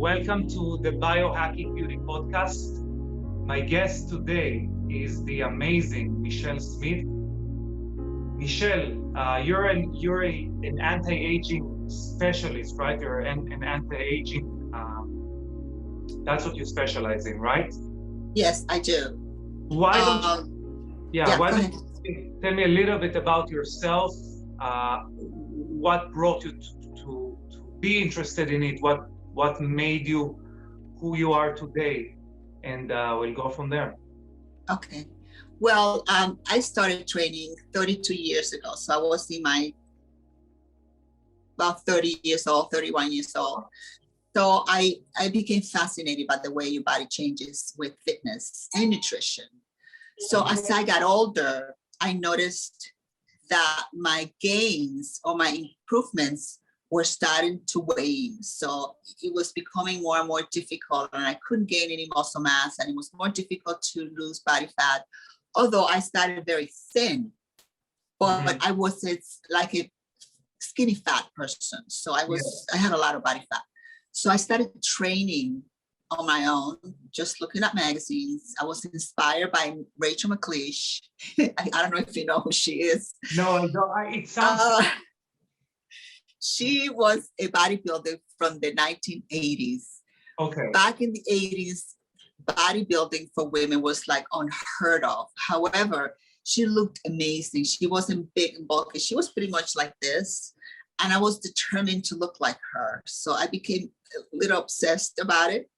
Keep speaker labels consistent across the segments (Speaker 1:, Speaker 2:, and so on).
Speaker 1: Welcome to the Biohacking Beauty podcast. My guest today is the amazing Michele Smith. Michele, you're an anti-aging specialist, right? You're an anti-aging. That's what you specialize in, right?
Speaker 2: Yes, I do.
Speaker 1: Why don't you tell me a little bit about yourself? What brought you to be interested in it? What made you who you are today? And we'll go from there.
Speaker 2: Okay. Well, I started training 32 years ago. So I was in my about 30 years old, 31 years old. So I became fascinated by the way your body changes with fitness and nutrition. So as I got older, I noticed that my gains or my improvements were starting to wane. So it was becoming more and more difficult, and I couldn't gain any muscle mass, and it was more difficult to lose body fat. Although I started very thin, but I was like a skinny fat person. So I had a lot of body fat. So I started training on my own, just looking at magazines. I was inspired by Rachel McLeish. I don't know if you know who she is.
Speaker 1: No, I don't. It sounds.
Speaker 2: She was a bodybuilder from the 1980s.
Speaker 1: Okay.
Speaker 2: Back in the 80s, bodybuilding for women was like unheard of. However, she looked amazing. She wasn't big and bulky. She was pretty much like this. And I was determined to look like her. So I became a little obsessed about it.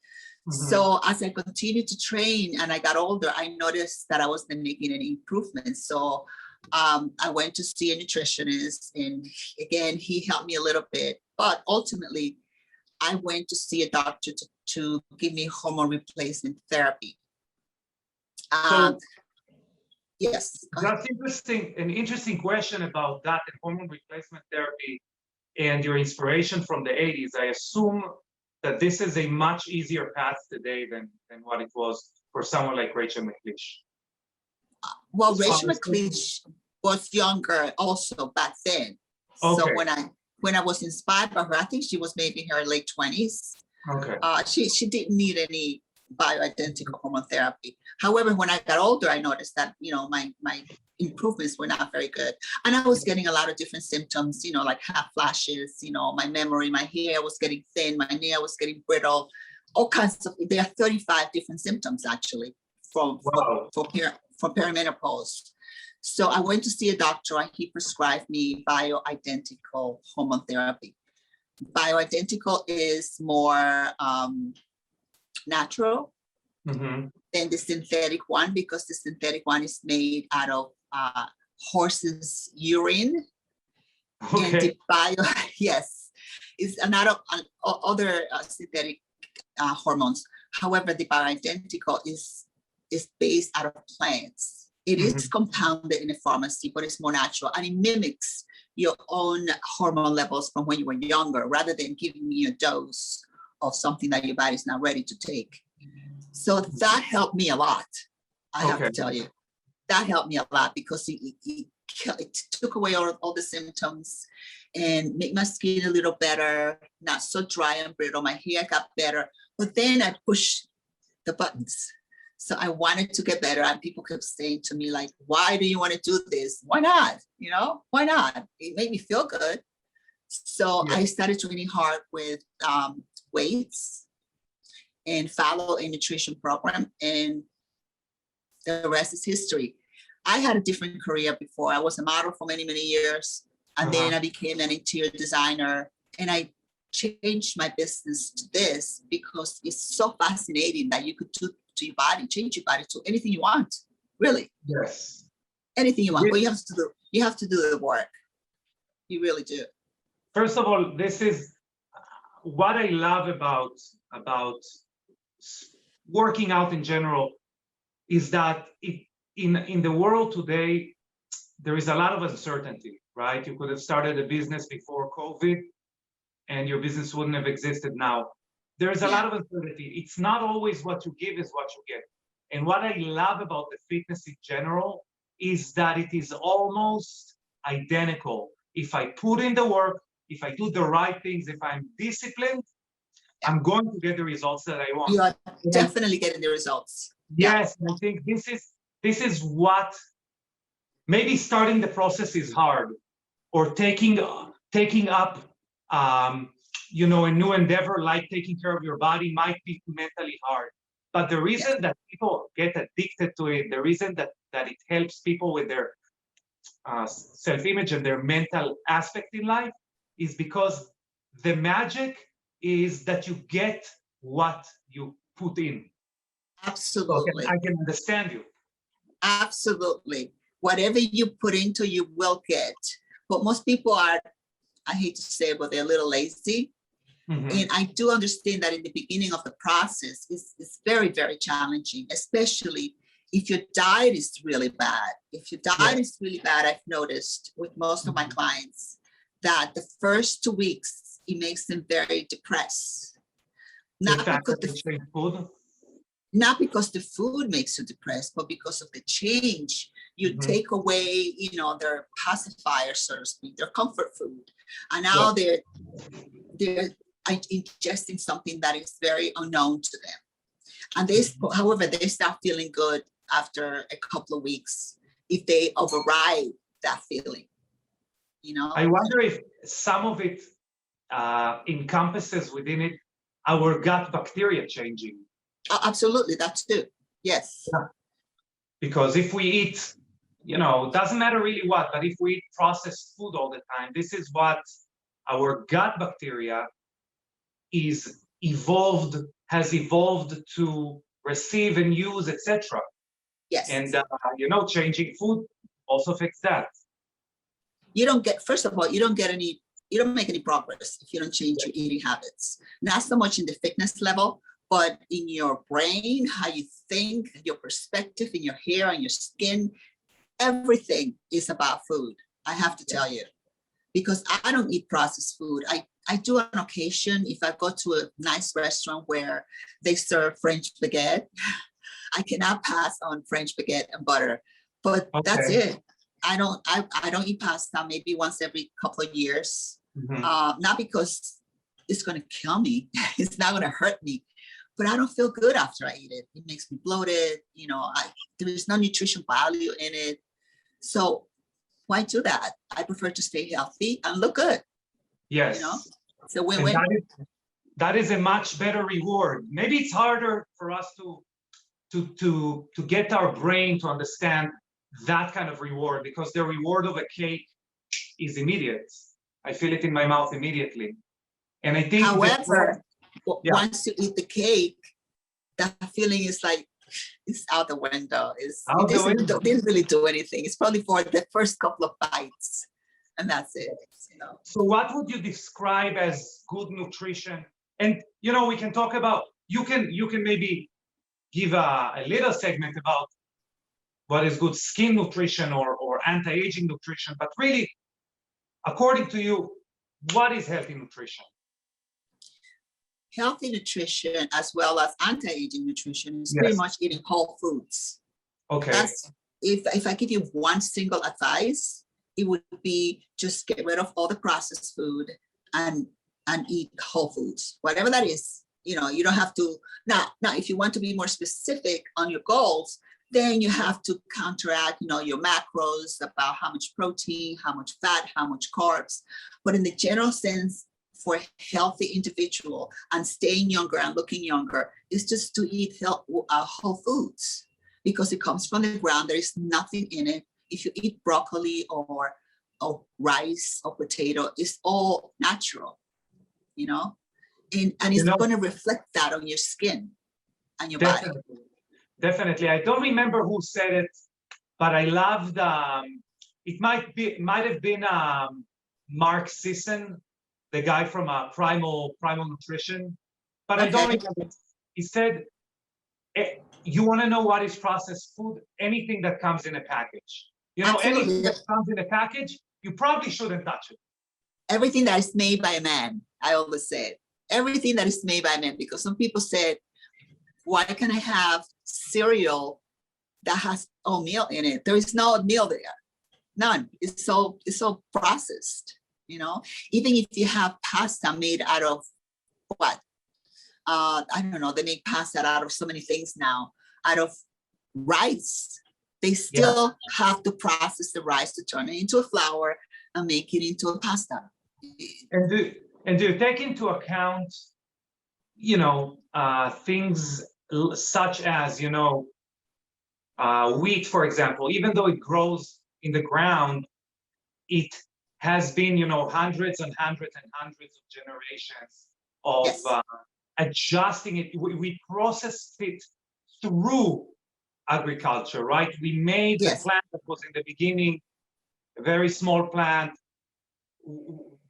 Speaker 2: So as I continued to train and I got older, I noticed that I wasn't making any improvements. So I went to see a nutritionist, and again, he helped me a little bit. But ultimately, I went to see a doctor to give me hormone replacement therapy. Yes.
Speaker 1: That's interesting. An interesting question about that, the hormone replacement therapy and your inspiration from the 80s. I assume that this is a much easier path today than what it was for someone like Rachel McLeish.
Speaker 2: Well, Rachel McLeish was younger also back then. Okay. So when I was inspired by her, I think she was maybe in her late 20s.
Speaker 1: Okay.
Speaker 2: She didn't need any bioidentical hormone therapy. However, when I got older, I noticed that, my improvements were not very good. And I was getting a lot of different symptoms, like hot flashes, my memory, my hair was getting thin, my nail was getting brittle, all kinds of, there are 35 different symptoms actually for perimenopause. So I went to see a doctor, and he prescribed me bioidentical hormone therapy. Bioidentical is more natural than the synthetic one, because the synthetic one is made out of horse's urine.
Speaker 1: Okay.
Speaker 2: And is another other synthetic hormones. However, the bioidentical is based out of plants. It is compounded in a pharmacy, but it's more natural, and it mimics your own hormone levels from when you were younger, rather than giving you a dose of something that your body's not ready to take. So that helped me a lot. I have to tell you, that helped me a lot, because it took away all the symptoms and made my skin a little better, not so dry and brittle. My hair got better, but then I pushed the buttons. So I wanted to get better, and people kept saying to me, like, why do you want to do this? Why not? Why not? It made me feel good. So I started training hard with weights and follow a nutrition program, and the rest is history. I had a different career before. I was a model for many, many years, and then I became an interior designer, and I changed my business to this because it's so fascinating that you could do to your body, change your body to anything you want, really.
Speaker 1: Yes.
Speaker 2: Anything you want. But you have to do the work. You really do.
Speaker 1: First of all, this is what I love about working out in general, is that in the world today, there is a lot of uncertainty, right? You could have started a business before COVID, and your business wouldn't have existed now. There's a lot of uncertainty. It's not always what you give is what you get. And what I love about the fitness in general is that it is almost identical. If I put in the work, if I do the right things, if I'm disciplined, I'm going to get the results that I want.
Speaker 2: You are
Speaker 1: And
Speaker 2: definitely getting the results. Yeah.
Speaker 1: yes, I think this is what maybe starting the process is hard, or taking up you know, a new endeavor like taking care of your body might be mentally hard. But the reason that people get addicted to it, the reason that it helps people with their self-image and their mental aspect in life, is because the magic is that you get what you put in.
Speaker 2: Absolutely.
Speaker 1: So I can understand you.
Speaker 2: Absolutely. Whatever you put into, you will get. But most people are, I hate to say it, but they're a little lazy. And I do understand that in the beginning of the process, it's very, very challenging, especially if your diet is really bad. If your diet is really bad, I've noticed with most of my clients that the first 2 weeks, it makes them very depressed. Not because the food makes you depressed, but because of the change. You take away, you know, their pacifier, so to speak, their comfort food. And now they're ingesting something that is very unknown to them. And they, however, they start feeling good after a couple of weeks if they override that feeling, you know?
Speaker 1: I wonder if some of it encompasses within it our gut bacteria changing.
Speaker 2: Oh, absolutely, that's too. Yes.
Speaker 1: Yeah. Because if we eat, you know, doesn't matter really what, but if we eat processed food all the time, this is what our gut bacteria has evolved to receive and use, etc.
Speaker 2: Yes.
Speaker 1: And you know, changing food also affects that.
Speaker 2: You don't get, first of all, you don't make any progress if you don't change your eating habits. Not so much in the fitness level, but in your brain, how you think, your perspective, in your hair, and your skin. Everything is about food, I have to tell you, because I don't eat processed food. I do on occasion if I go to a nice restaurant where they serve French baguette. I cannot pass on French baguette and butter, but that's it. I don't eat pasta maybe once every couple of years. Not because it's going to kill me. It's not going to hurt me, but I don't feel good after I eat it. It makes me bloated. You know, there is no nutrition value in it. So why do that? I prefer to stay healthy and look good.
Speaker 1: Yes.
Speaker 2: You know, it's a win-win.
Speaker 1: That is a much better reward. Maybe it's harder for us to get our brain to understand that kind of reward, because the reward of a cake is immediate. I feel it in my mouth immediately. And I think,
Speaker 2: however, once you eat the cake, that feeling is like, it's out the window. It didn't really do anything. It's probably for the first couple of bites, and that's it. You know.
Speaker 1: So what would you describe as good nutrition? And you know, we can talk about, you can maybe give a little segment about what is good skin nutrition or anti-aging nutrition, but really, according to you, what is healthy nutrition?
Speaker 2: Healthy nutrition as well as anti-aging nutrition is pretty much eating whole foods.
Speaker 1: Okay.
Speaker 2: That's, if I give you one single advice, it would be just get rid of all the processed food and eat whole foods, whatever that is. You know, you don't have to, now if you want to be more specific on your goals, then you have to counteract, you know, your macros about how much protein, how much fat, how much carbs. But in the general sense, for a healthy individual and staying younger and looking younger, is just to eat whole foods, because it comes from the ground. There is nothing in it. If you eat broccoli or rice or potato, it's all natural, you know, and it's going to reflect that on your skin and your body.
Speaker 1: Definitely. I don't remember who said it, but I loved, it might have been Mark Sisson, the guy from Primal Nutrition, but I don't remember. He said, you want to know what is processed food? Anything that comes in a package. You know, anything that comes in a package, you probably shouldn't touch it. Everything
Speaker 2: that is made by a man, I always say, everything that is made by a man, because some people said, why can I have cereal that has oatmeal in it? There is no oatmeal there, none. It's so processed, you know. Even if you have pasta made out of what, I don't know, they make pasta out of so many things now, out of rice. They still have to process the rice to turn it into a flour and make it into a pasta.
Speaker 1: And do you take into account, things such as, wheat, for example, even though it grows in the ground, it has been, hundreds and hundreds and hundreds of generations of adjusting it. We processed it through agriculture, right? We made the plant that was in the beginning a very small plant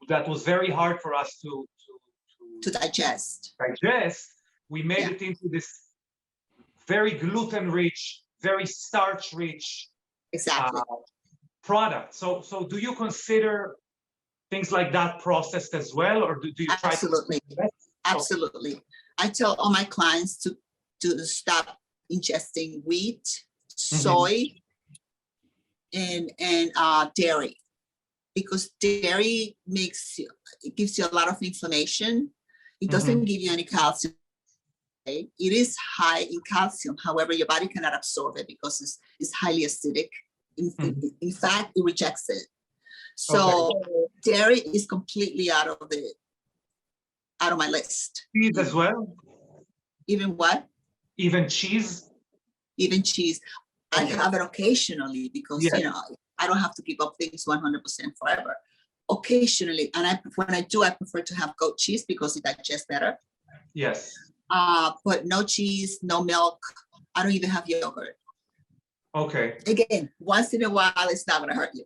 Speaker 1: that was very hard for us to
Speaker 2: digest.
Speaker 1: We made it into this very gluten-rich, very starch-rich product. So do you consider things like that processed as well, or do you try
Speaker 2: to? Absolutely. I tell all my clients to stop ingesting wheat, soy, and dairy, because dairy gives you a lot of inflammation. It doesn't give you any calcium. It is high in calcium. However, your body cannot absorb it because it's highly acidic. In fact, it rejects it. So dairy is completely out of my list.
Speaker 1: Cheese as well?
Speaker 2: Even what?
Speaker 1: Even cheese?
Speaker 2: Even cheese. I have it occasionally because, I don't have to keep up things 100% forever. Occasionally, and when I do, I prefer to have goat cheese because it digests better.
Speaker 1: Yes.
Speaker 2: But no cheese, no milk. I don't even have yogurt.
Speaker 1: Okay.
Speaker 2: Again, once in a while, it's not going to hurt you.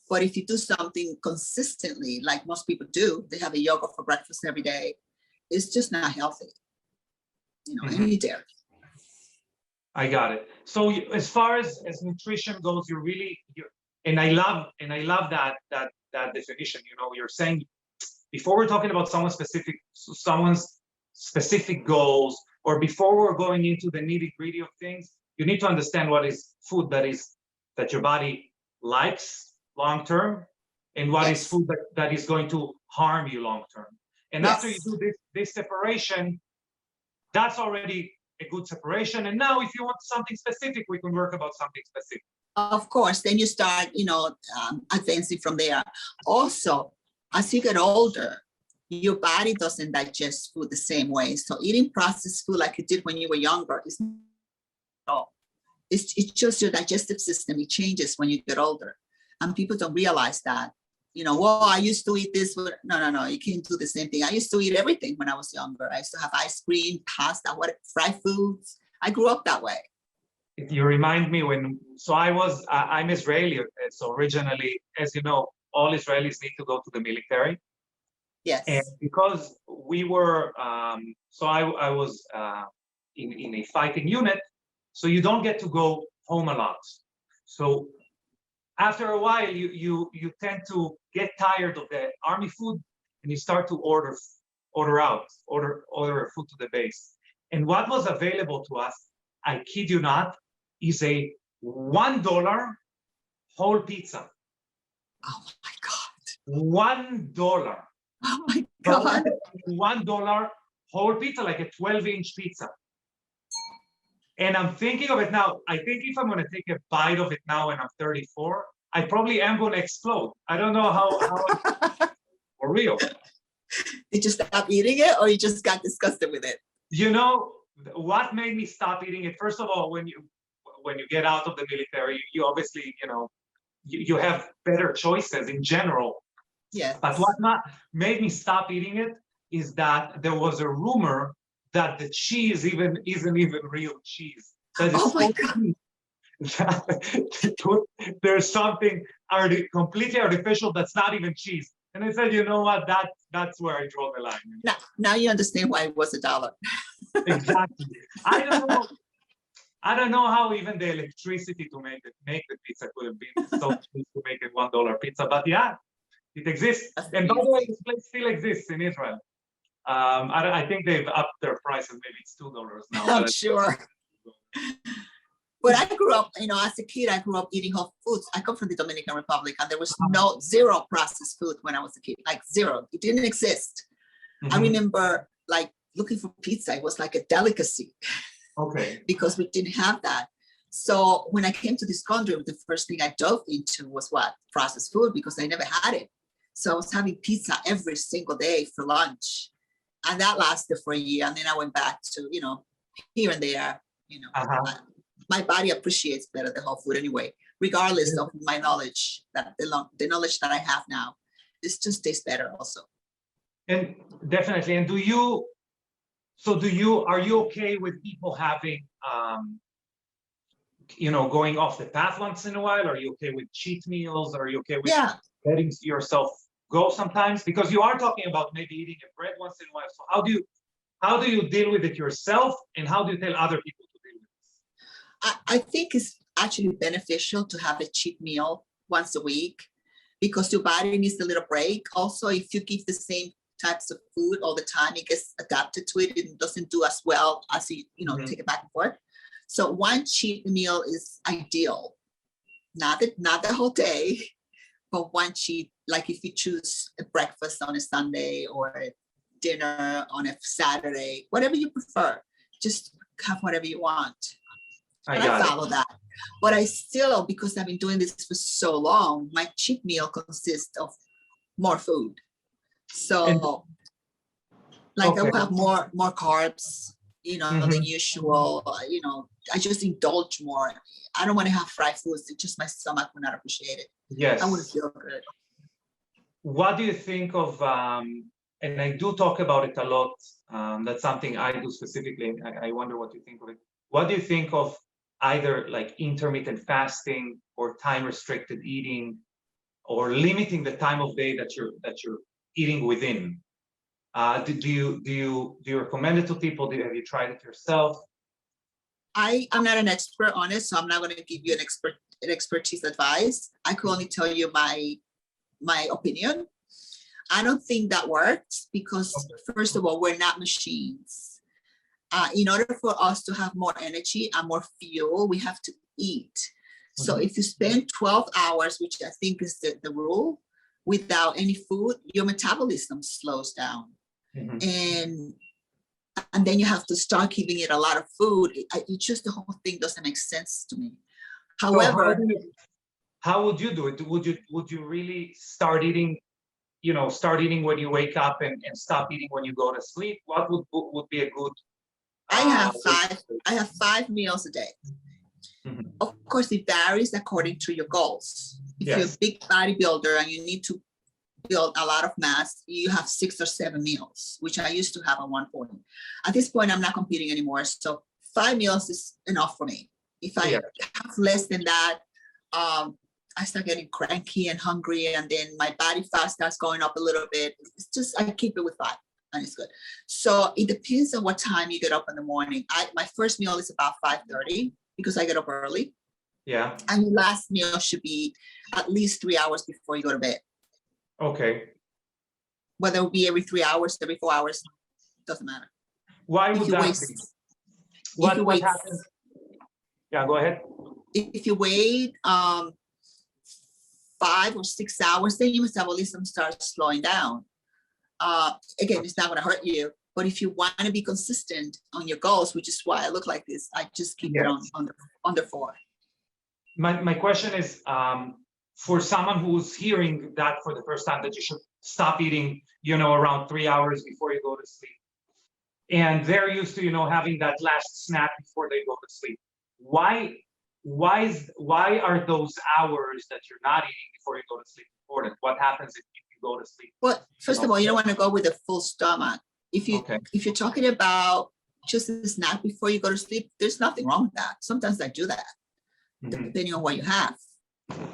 Speaker 2: But if you do something consistently, like most people do, they have a yogurt for breakfast every day, it's just not healthy. Any dairy.
Speaker 1: I got it. So as far as nutrition goes, and I love that definition. You're saying before we're talking about someone's specific goals, or before we're going into the nitty-gritty of things, you need to understand what is food that your body likes long term, and what is food that is going to harm you long term. And after you do this separation, that's already a good separation. And now if you want something specific, we can work about something specific.
Speaker 2: Of course, then you start, advancing from there. Also, as you get older, your body doesn't digest food the same way. So eating processed food like you did when you were younger is not. It's just your digestive system. It changes when you get older. And people don't realize that. I used to eat this. No, you can't do the same thing. I used to eat everything when I was younger. I used to have ice cream, pasta, fried foods. I grew up that way.
Speaker 1: You remind me I'm Israeli. So originally, as you know, all Israelis need to go to the military.
Speaker 2: Yes.
Speaker 1: And because we were, I was in a fighting unit, so you don't get to go home a lot. So after a while, you tend to get tired of the army food, and you start to order food to the base. And what was available to us, I kid you not, is a $1 whole pizza.
Speaker 2: Oh my God.
Speaker 1: $1.
Speaker 2: Oh my God.
Speaker 1: $1 whole pizza, like a 12-inch pizza. And I'm thinking of it now. I think if I'm going to take a bite of it now when I'm 34, I probably am going to explode. I don't know how for real.
Speaker 2: Did you stop eating it, or you just got disgusted with it?
Speaker 1: What made me stop eating it? First of all, when you get out of the military, you obviously, you have better choices in general.
Speaker 2: Yes.
Speaker 1: But what made me stop eating it is that there was a rumor that the cheese isn't even real cheese.
Speaker 2: Oh my God.
Speaker 1: There's something completely artificial that's not even cheese. And I said, you know what? That's where I draw the line.
Speaker 2: Now you understand why it was $1.
Speaker 1: Exactly. I don't know how even the electricity to make the pizza could have been so cheap to make a $1 pizza. But yeah, it exists. And by the way, this place still exists in Israel. I think they've upped their prices. Maybe it's $2 now.
Speaker 2: I'm sure. But I grew up, as a kid, I grew up eating whole foods. I come from the Dominican Republic, and there was zero processed food when I was a kid, like zero. It didn't exist. I remember, like looking for pizza. It was like a delicacy
Speaker 1: Okay.
Speaker 2: because we didn't have that. So when I came to this country, the first thing I dove into was what? Processed food, because I never had it. So I was having pizza every single day for lunch. And that lasted for a year. And then I went back to, here and there, my body appreciates better the whole food anyway, regardless of my knowledge, that the knowledge that I have now, this just tastes better also.
Speaker 1: And definitely. And are you okay with people having, going off the path once in a while? Are you okay with cheat meals? Are you okay with letting yourself go sometimes? Because you are talking about maybe eating a bread once in a while. So how do you deal with it yourself, and how do you tell other people to deal with this?
Speaker 2: I think it's actually beneficial to have a cheat meal once a week, because your body needs a little break. Also, if you give the same types of food all the time, it gets adapted to it and doesn't do as well as you take it back and forth. So one cheat meal is ideal. Not the whole day, but one cheat, like if you choose a breakfast on a Sunday or a dinner on a Saturday, whatever you prefer, just have whatever you want. I follow that. But I still, because I've been doing this for so long, my cheat meal consists of more food. So I will have more carbs, than usual. I just indulge more. I don't want to have fried foods. It's just my stomach will not appreciate it.
Speaker 1: Yes.
Speaker 2: I wouldn't feel good.
Speaker 1: What do you think of, and I do talk about it a lot, that's something I do specifically, I wonder what you think of it. What do you think of either like intermittent fasting or time restricted eating, or limiting the time of day that you're eating within? Do you recommend it to people? Have you tried it yourself?
Speaker 2: I'm not an expert on it, so I'm not going to give you an expertise advice. I can only tell you my opinion. I don't think that works because, first of all, we're not machines. In order for us to have more energy and more fuel, we have to eat. So if you spend 12 hours, which I think is the rule, without any food, your metabolism slows down. And then you have to start giving it a lot of food. It just, the whole thing doesn't make sense to me. However,
Speaker 1: how would you do it? Would you really start eating when you wake up and stop eating when you go to sleep? What would be a good?
Speaker 2: I have 5 meals a day. Of course, it varies according to your goals. If you're a big bodybuilder and you need to build a lot of mass, you have 6 or 7 meals, which I used to have at one point. At this point, I'm not competing anymore. So 5 meals is enough for me. If I have less than that, I start getting cranky and hungry, and then my body fat starts going up a little bit. It's just, I keep it with 5 and it's good. So it depends on what time you get up in the morning. My first meal is about 5:30 because I get up early.
Speaker 1: Yeah.
Speaker 2: And your last meal should be at least 3 hours before you go to bed.
Speaker 1: Okay.
Speaker 2: Whether it be every 3 hours, every 4 hours, doesn't matter.
Speaker 1: Why would that be? What happens? Yeah, go ahead.
Speaker 2: If you wait 5 or 6 hours, then your metabolism starts slowing down. Again, it's not going to hurt you. But if you want to be consistent on your goals, which is why I look like this, I just keep it under 4.
Speaker 1: My question is, for someone who's hearing that for the first time, that you should stop eating, around 3 hours before you go to sleep, and they're used to, having that last snack before they go to sleep. Why are those hours that you're not eating before you go to sleep important? What happens if you go to sleep?
Speaker 2: Well, first of all, you don't want to go with a full stomach. If you're talking about just a snack before you go to sleep, there's nothing wrong with that. Sometimes I do that, depending on what you have.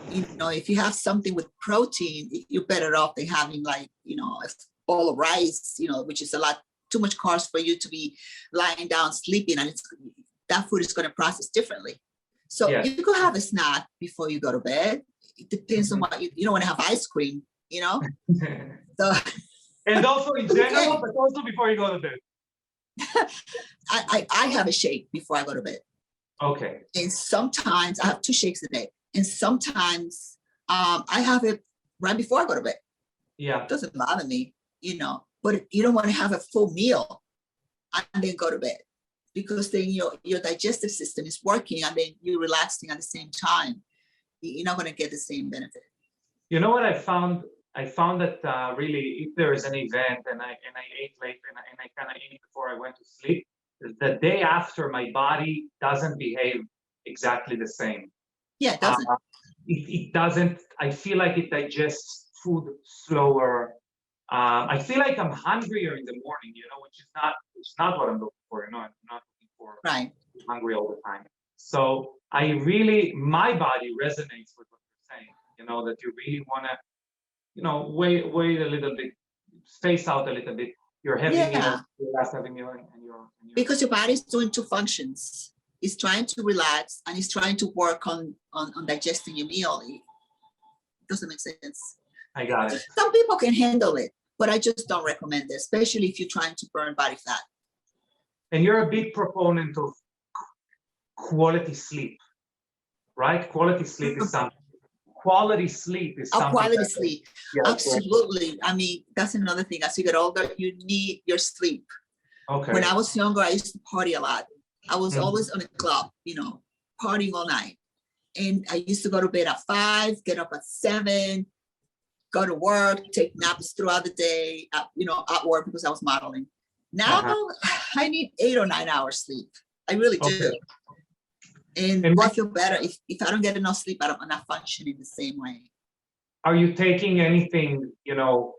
Speaker 2: If you have something with protein, you're better off than having a bowl of rice, which is a lot too much carbs for you to be lying down sleeping, and that food is going to process differently. So you could have a snack before you go to bed. It depends on what you don't want to have ice cream, So,
Speaker 1: and also in general, but also before you go to bed.
Speaker 2: I have a shake before I go to bed.
Speaker 1: Okay.
Speaker 2: And sometimes I have 2 shakes a day. And sometimes I have it right before I go to bed.
Speaker 1: Yeah.
Speaker 2: It doesn't bother me, but you don't want to have a full meal. and then go to bed, because then your digestive system is working and then you're relaxing at the same time. You're not going to get the same benefit.
Speaker 1: You know what I found? I found that really, if there is an event and I ate late and I kind of ate before I went to sleep, the day after my body doesn't behave exactly the same.
Speaker 2: Yeah, it doesn't.
Speaker 1: It doesn't. I feel like it digests food slower. I feel like I'm hungrier in the morning, which is not what I'm looking for. I'm not looking for
Speaker 2: right.
Speaker 1: hungry all the time. So my body resonates with what you're saying. That you really want to, wait a little bit, space out a little bit. Your heavy meal, your last heavy meal, and your
Speaker 2: because your body's doing two functions. It's trying to relax and it's trying to work on digesting your meal. It doesn't make sense.
Speaker 1: I got it.
Speaker 2: Some people can handle it, but I just don't recommend it, especially if you're trying to burn body fat.
Speaker 1: And you're a big proponent of quality sleep, right? Quality sleep is something. Quality sleep is something.
Speaker 2: Quality sleep.
Speaker 1: Yeah,
Speaker 2: absolutely. I mean, that's another thing. As you get older, you need your sleep.
Speaker 1: Okay.
Speaker 2: When I was younger, I used to party a lot. I was always on a club, partying all night. And I used to go to bed at 5, get up at 7, go to work, take naps throughout the day, at work because I was modeling. Now I need 8 or 9 hours sleep. I really do. And I feel better. If I don't get enough sleep, I'm not functioning the same way.
Speaker 1: Are you taking anything,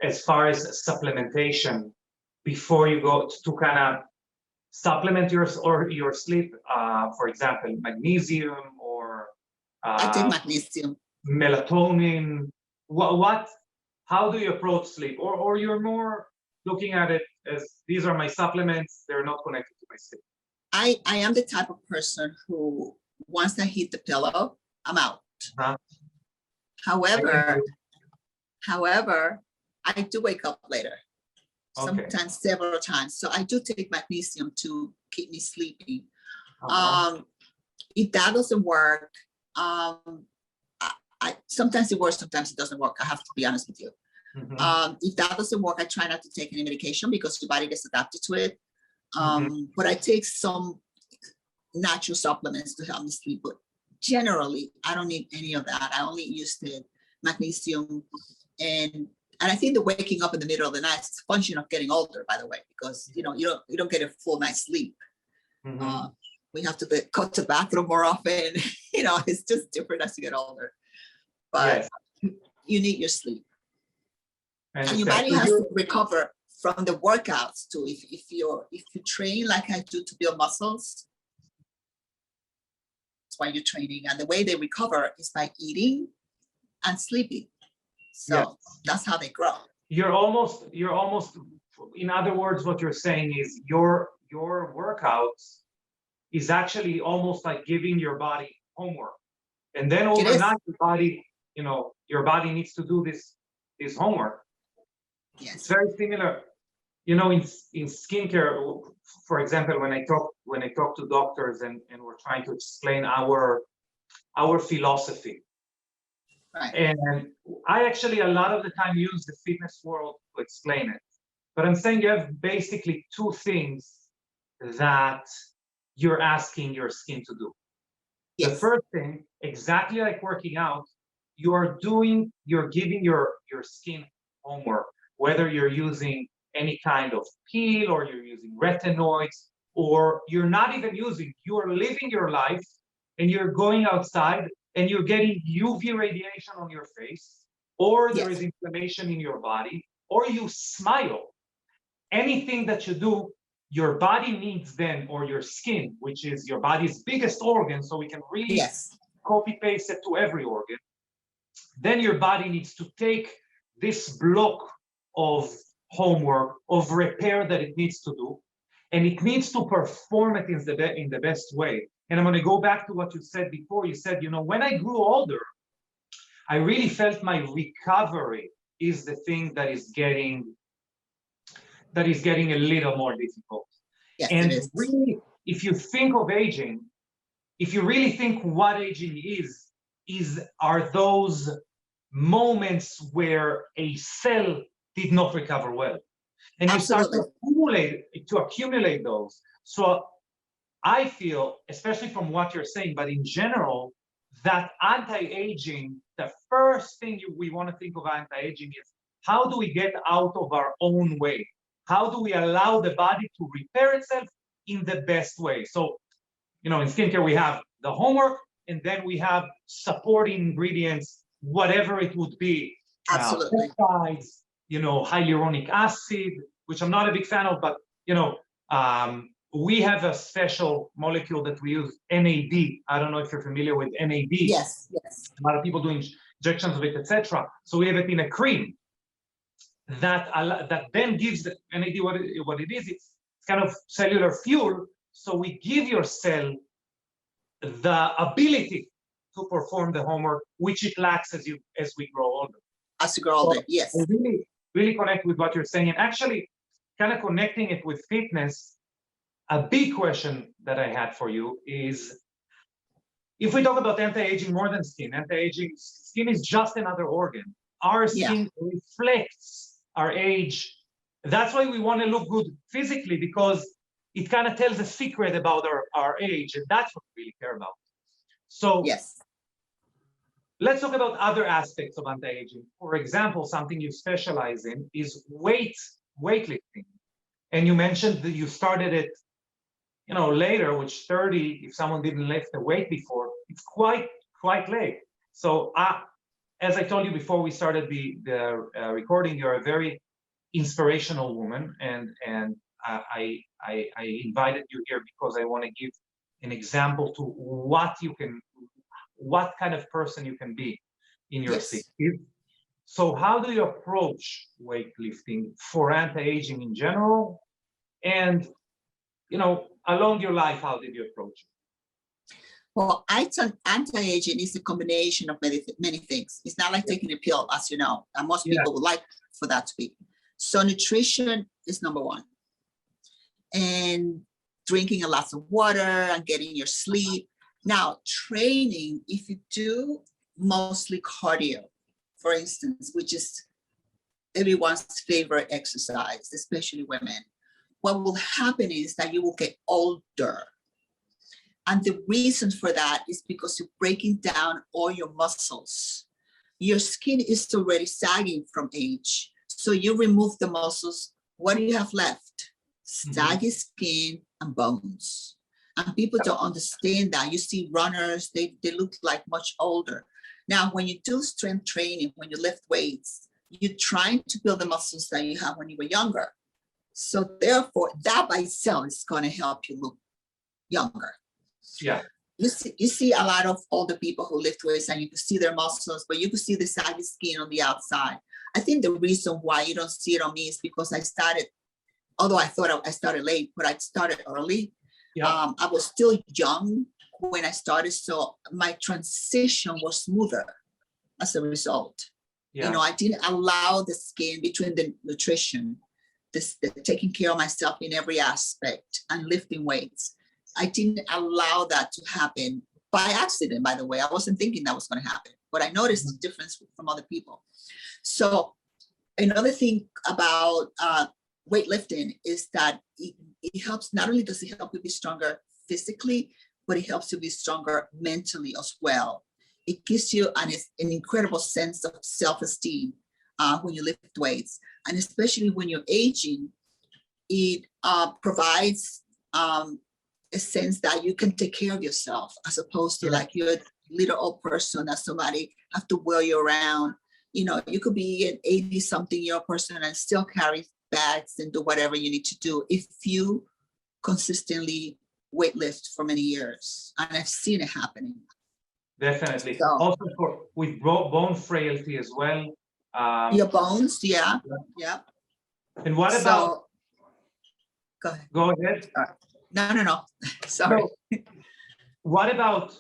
Speaker 1: as far as supplementation before you go to kind of supplement your sleep? For example, magnesium or
Speaker 2: I take magnesium.
Speaker 1: Melatonin. How do you approach sleep? Or you're more looking at it as these are my supplements, they're not connected to my sleep?
Speaker 2: I am the type of person who, once I hit the pillow, I'm out. However, I do wake up later, sometimes several times. So I do take magnesium to keep me sleeping. If that doesn't work, sometimes it works, sometimes it doesn't work. I have to be honest with you. If that doesn't work, I try not to take any medication because your body gets adapted to it. But I take some natural supplements to help me sleep. But generally, I don't need any of that. I only use the magnesium. And I think the waking up in the middle of the night is a function of getting older, by the way, because you don't get a full night's sleep. We have to go to the bathroom more often. It's just different as you get older. But you need your sleep. And your body has to recover from the workouts too. If you train like I do to build muscles, that's why you're training. And the way they recover is by eating and sleeping. So that's how they grow. You're almost,
Speaker 1: in other words, what you're saying is your workouts is actually almost like giving your body homework. And then overnight, your body needs to do this homework.
Speaker 2: Yes.
Speaker 1: It's very similar. In skincare, for example, when I talk to doctors and we're trying to explain our philosophy.
Speaker 2: Right.
Speaker 1: And I actually a lot of the time use the fitness world to explain it. But I'm saying you have basically two things that you're asking your skin to do. Yes. The first thing, exactly like working out, you're giving your skin homework, whether you're using any kind of peel or you're using retinoids, or you're not even you're living your life and you're going outside and you're getting UV radiation on your face, or there is inflammation in your body, or you smile. Anything that you do, your body needs then, or your skin, which is your body's biggest organ, so we can really copy paste it to every organ. Then your body needs to take this block of homework, of repair that it needs to do, and it needs to perform it in the best way. And I'm going to go back to what you said before. You said, when I grew older, I really felt my recovery is the thing that is getting a little more difficult.
Speaker 2: Yes,
Speaker 1: and
Speaker 2: it is.
Speaker 1: Really, if you think of aging, if you really think what aging are those moments where a cell did not recover well. and you start
Speaker 2: Absolutely.
Speaker 1: to accumulate those. So I feel, especially from what you're saying, but in general, that anti-aging, the first thing we want to think of anti-aging is how do we get out of our own way? How do we allow the body to repair itself in the best way? So, in skincare, we have the homework, and then we have supporting ingredients, whatever it would be.
Speaker 2: Absolutely.
Speaker 1: Peptides, hyaluronic acid, which I'm not a big fan of, but, we have a special molecule that we use, NAD. I don't know if you're familiar with NAD.
Speaker 2: Yes.
Speaker 1: A lot of people doing injections of it, etc. So we have it in a cream that then gives the NAD what it is. It's kind of cellular fuel. So we give your cell the ability to perform the homework, which it lacks as we grow older.
Speaker 2: As you grow older, yes.
Speaker 1: I really connect with what you're saying, and actually kind of connecting it with fitness. A big question that I had for you is, if we talk about anti-aging more than skin, skin is just another organ. Our skin reflects our age. That's why we want to look good physically, because it kind of tells a secret about our age, and that's what we really care about. So
Speaker 2: yes,
Speaker 1: let's talk about other aspects of anti-aging. For example, something you specialize in is weightlifting. And you mentioned that you started it later, which 30, if someone didn't lift the weight before, it's quite late. So as I told you before we started the recording, you're a very inspirational woman, and I invited you here because I want to give an example to what kind of person you can be in your 60s. So how do you approach weightlifting for anti-aging in general? And along your life, how did you approach it?
Speaker 2: Well, anti-aging is a combination of many things. It's not like taking a pill, as you know, and most people would like for that to be. So nutrition is number one. And drinking a lot of water and getting your sleep. Now, training, if you do mostly cardio, for instance, which is everyone's favorite exercise, especially women, what will happen is that you will get older. And the reason for that is because you're breaking down all your muscles. Your skin is already sagging from age. So you remove the muscles. What do you have left? Saggy skin and bones. And people don't understand that. You see runners, they look like much older. Now, when you do strength training, when you lift weights, you're trying to build the muscles that you have when you were younger. So therefore, that by itself is going to help you look younger.
Speaker 1: Yeah.
Speaker 2: You see a lot of older people who lift weights, and you can see their muscles, but you can see the saggy skin on the outside. I think the reason why you don't see it on me is because I started, although I thought I started late, but I started early. Yeah. I was still young when I started, so my transition was smoother as a result. Yeah. I didn't allow the skin between the nutrition, the taking care of myself in every aspect and lifting weights. I didn't allow that to happen by accident, by the way. I wasn't thinking that was going to happen, but I noticed the difference from other people. So another thing about weightlifting is that it helps, not only does it help you be stronger physically, but it helps you be stronger mentally as well. It gives you an incredible sense of self-esteem when you lift weights. And especially when you're aging, it provides a sense that you can take care of yourself, as opposed to like you're a little old person that somebody have to wheel you around. You could be an 80-something-year-old person and still carry bags and do whatever you need to do if you consistently weightlift for many years. And I've seen it happening.
Speaker 1: Definitely. So, also with bone frailty as well.
Speaker 2: Your bones, yeah.
Speaker 1: And what about?
Speaker 2: Go ahead.
Speaker 1: Go ahead.
Speaker 2: No. Sorry.
Speaker 1: So, what about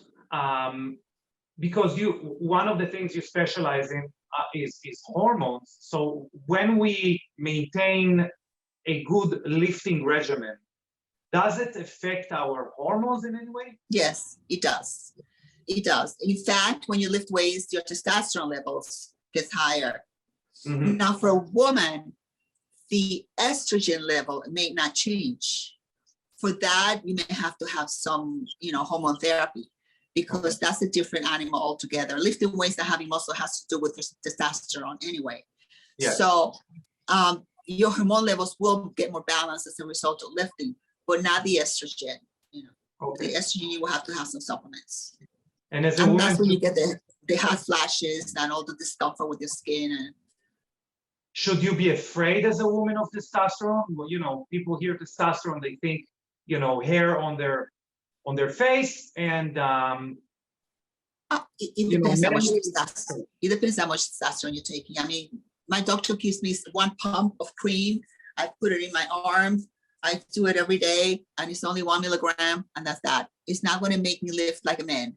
Speaker 1: because one of the things you specialize in is hormones. So when we maintain a good lifting regimen, does it affect our hormones in any way?
Speaker 2: Yes, it does. It does. In fact, when you lift weights, your testosterone levels gets higher. Mm-hmm. Now, for a woman, the estrogen level may not change. For that, you may have to have some, hormone therapy, because that's a different animal altogether. Lifting weights and having muscle has to do with testosterone anyway.
Speaker 1: Yes.
Speaker 2: So your hormone levels will get more balanced as a result of lifting, but not the estrogen.
Speaker 1: Okay.
Speaker 2: The estrogen, you will have to have some supplements.
Speaker 1: And as a woman,
Speaker 2: that's when you get the hot flashes and all the discomfort with your skin. And
Speaker 1: should you be afraid as a woman of testosterone? Well, people hear testosterone, they think, hair on their face, and
Speaker 2: it depends how much testosterone. It depends how much testosterone you're taking. I mean, my doctor gives me 1 pump of cream. I put it in my arm. I do it every day, and it's only 1 milligram, and that's that. It's not going to make me lift like a man.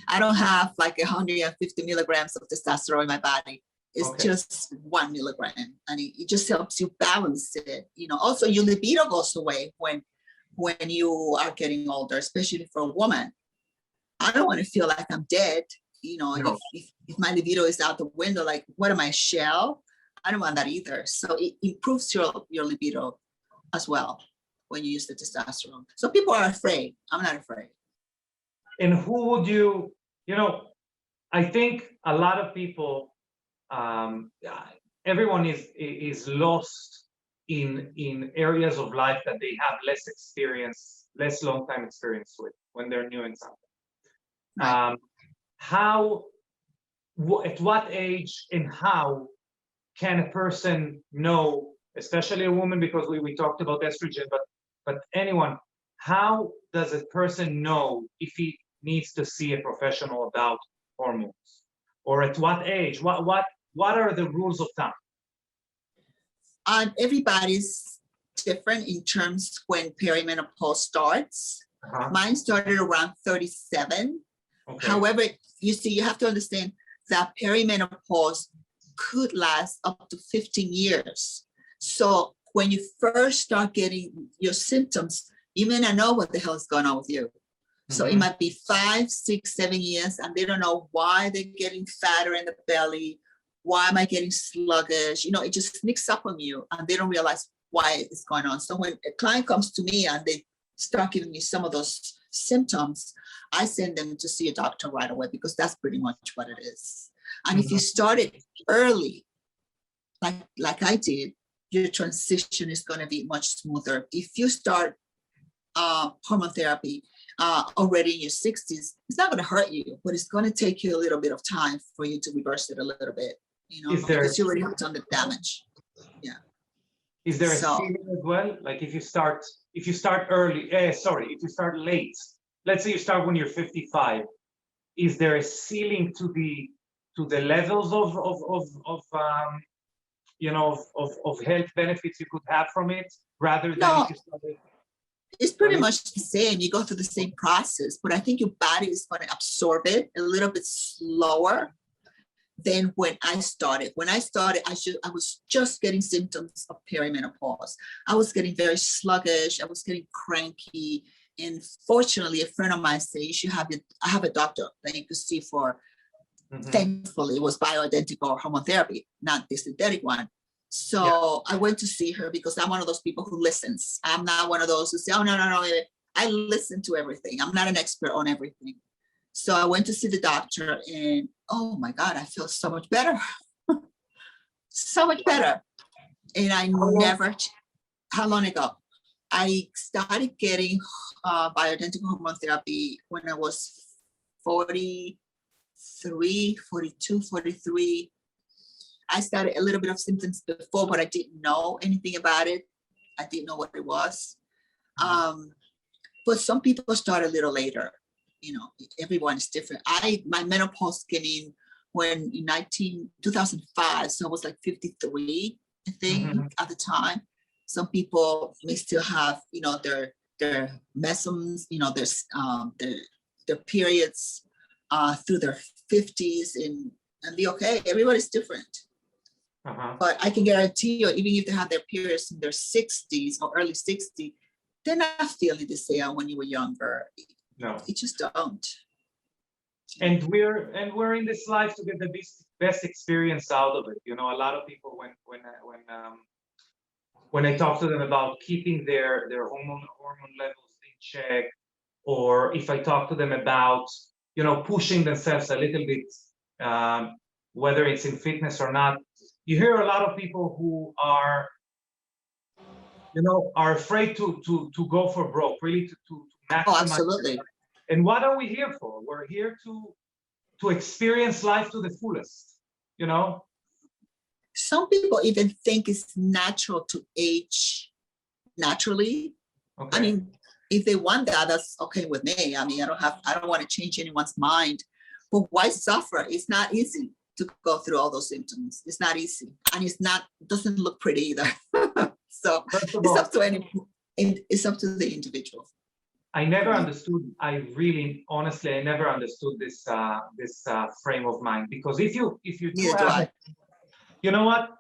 Speaker 2: I don't have like 150 milligrams of testosterone in my body. It's just 1 milligram, and it just helps you balance it. Also your libido goes away when you are getting older, especially for a woman. I don't want to feel like I'm dead.
Speaker 1: No.
Speaker 2: If my libido is out the window, like, what am I, shell? I don't want that either. So it improves your libido as well when you use the testosterone. So people are afraid. I'm not afraid.
Speaker 1: And who would you, I think a lot of people, everyone is lost in areas of life that they have less long time experience with when they're new in something.
Speaker 2: Right.
Speaker 1: At what age and how can a person know, especially a woman, because we talked about estrogen, but anyone, how does a person know if he needs to see a professional about hormones? Or at what age? What are the rules of thumb?
Speaker 2: Everybody's different in terms when perimenopause starts. Mine started around 37. Okay. However, you have to understand that perimenopause could last up to 15 years. So when you first start getting your symptoms, you may not know what the hell is going on with you. So it might be 5, 6, 7 years, and they don't know why they're getting fatter in the belly. Why am I getting sluggish? It just sneaks up on you, and they don't realize why it's going on. So when a client comes to me and they start giving me some of those symptoms, I send them to see a doctor right away, because that's pretty much what it is. And if you start it early, like I did, your transition is going to be much smoother. If you start hormone therapy already in your 60s, it's not going to hurt you, but it's going to take you a little bit of time for you to reverse it a little bit, because you already have done the damage. Yeah.
Speaker 1: Is there a ceiling as well? Like if you start early, if you start late, let's say you start when you're 55, is there a ceiling to the levels of health benefits you could have from it, rather than if you started?
Speaker 2: It's pretty much the same. You go through the same process, but I think your body is going to absorb it a little bit slower than when I started. When I started, I was just getting symptoms of perimenopause. I was getting very sluggish. I was getting cranky. And fortunately, a friend of mine said, I have a doctor that you could see for, thankfully, it was bioidentical hormone therapy, not the synthetic one. So I went to see her because I'm one of those people who listens. I'm not one of those who say, oh, no. I listen to everything. I'm not an expert on everything. So I went to see the doctor, and oh my God, I feel so much better. So much better. And how long ago? I started getting bioidentical hormone therapy when I was 43, 42, 43. I started a little bit of symptoms before, but I didn't know anything about it. I didn't know what it was. But some people start a little later. Everyone is different. My menopause came in in 2005, so I was like 53, I think, at the time. Some people may still have, their mesoms, their periods through their 50s and be okay. Everybody's different. But I can guarantee you, even if they have their periods in their 60s or early 60s, they're not feeling the same when you were younger.
Speaker 1: No,
Speaker 2: you just don't.
Speaker 1: And we're in this life to get the best experience out of it. A lot of people when when I talk to them about keeping their hormone levels in check, or if I talk to them about, you know, pushing themselves a little bit, whether it's in fitness or not, you hear a lot of people who are, you know, are afraid to go for broke, really to maximize.
Speaker 2: Oh, absolutely.
Speaker 1: And what are we here for? We're here to experience life to the fullest, you know?
Speaker 2: Some people even think it's natural to age naturally.
Speaker 1: Okay.
Speaker 2: I mean, if they want that, that's okay with me. I mean, I don't want to change anyone's mind, but why suffer? It's not easy to go through all those symptoms. It's not easy, and doesn't look pretty either. So it's up to the individual.
Speaker 1: I never understood. Honestly, I never understood this frame of mind, because if you do have, you know what,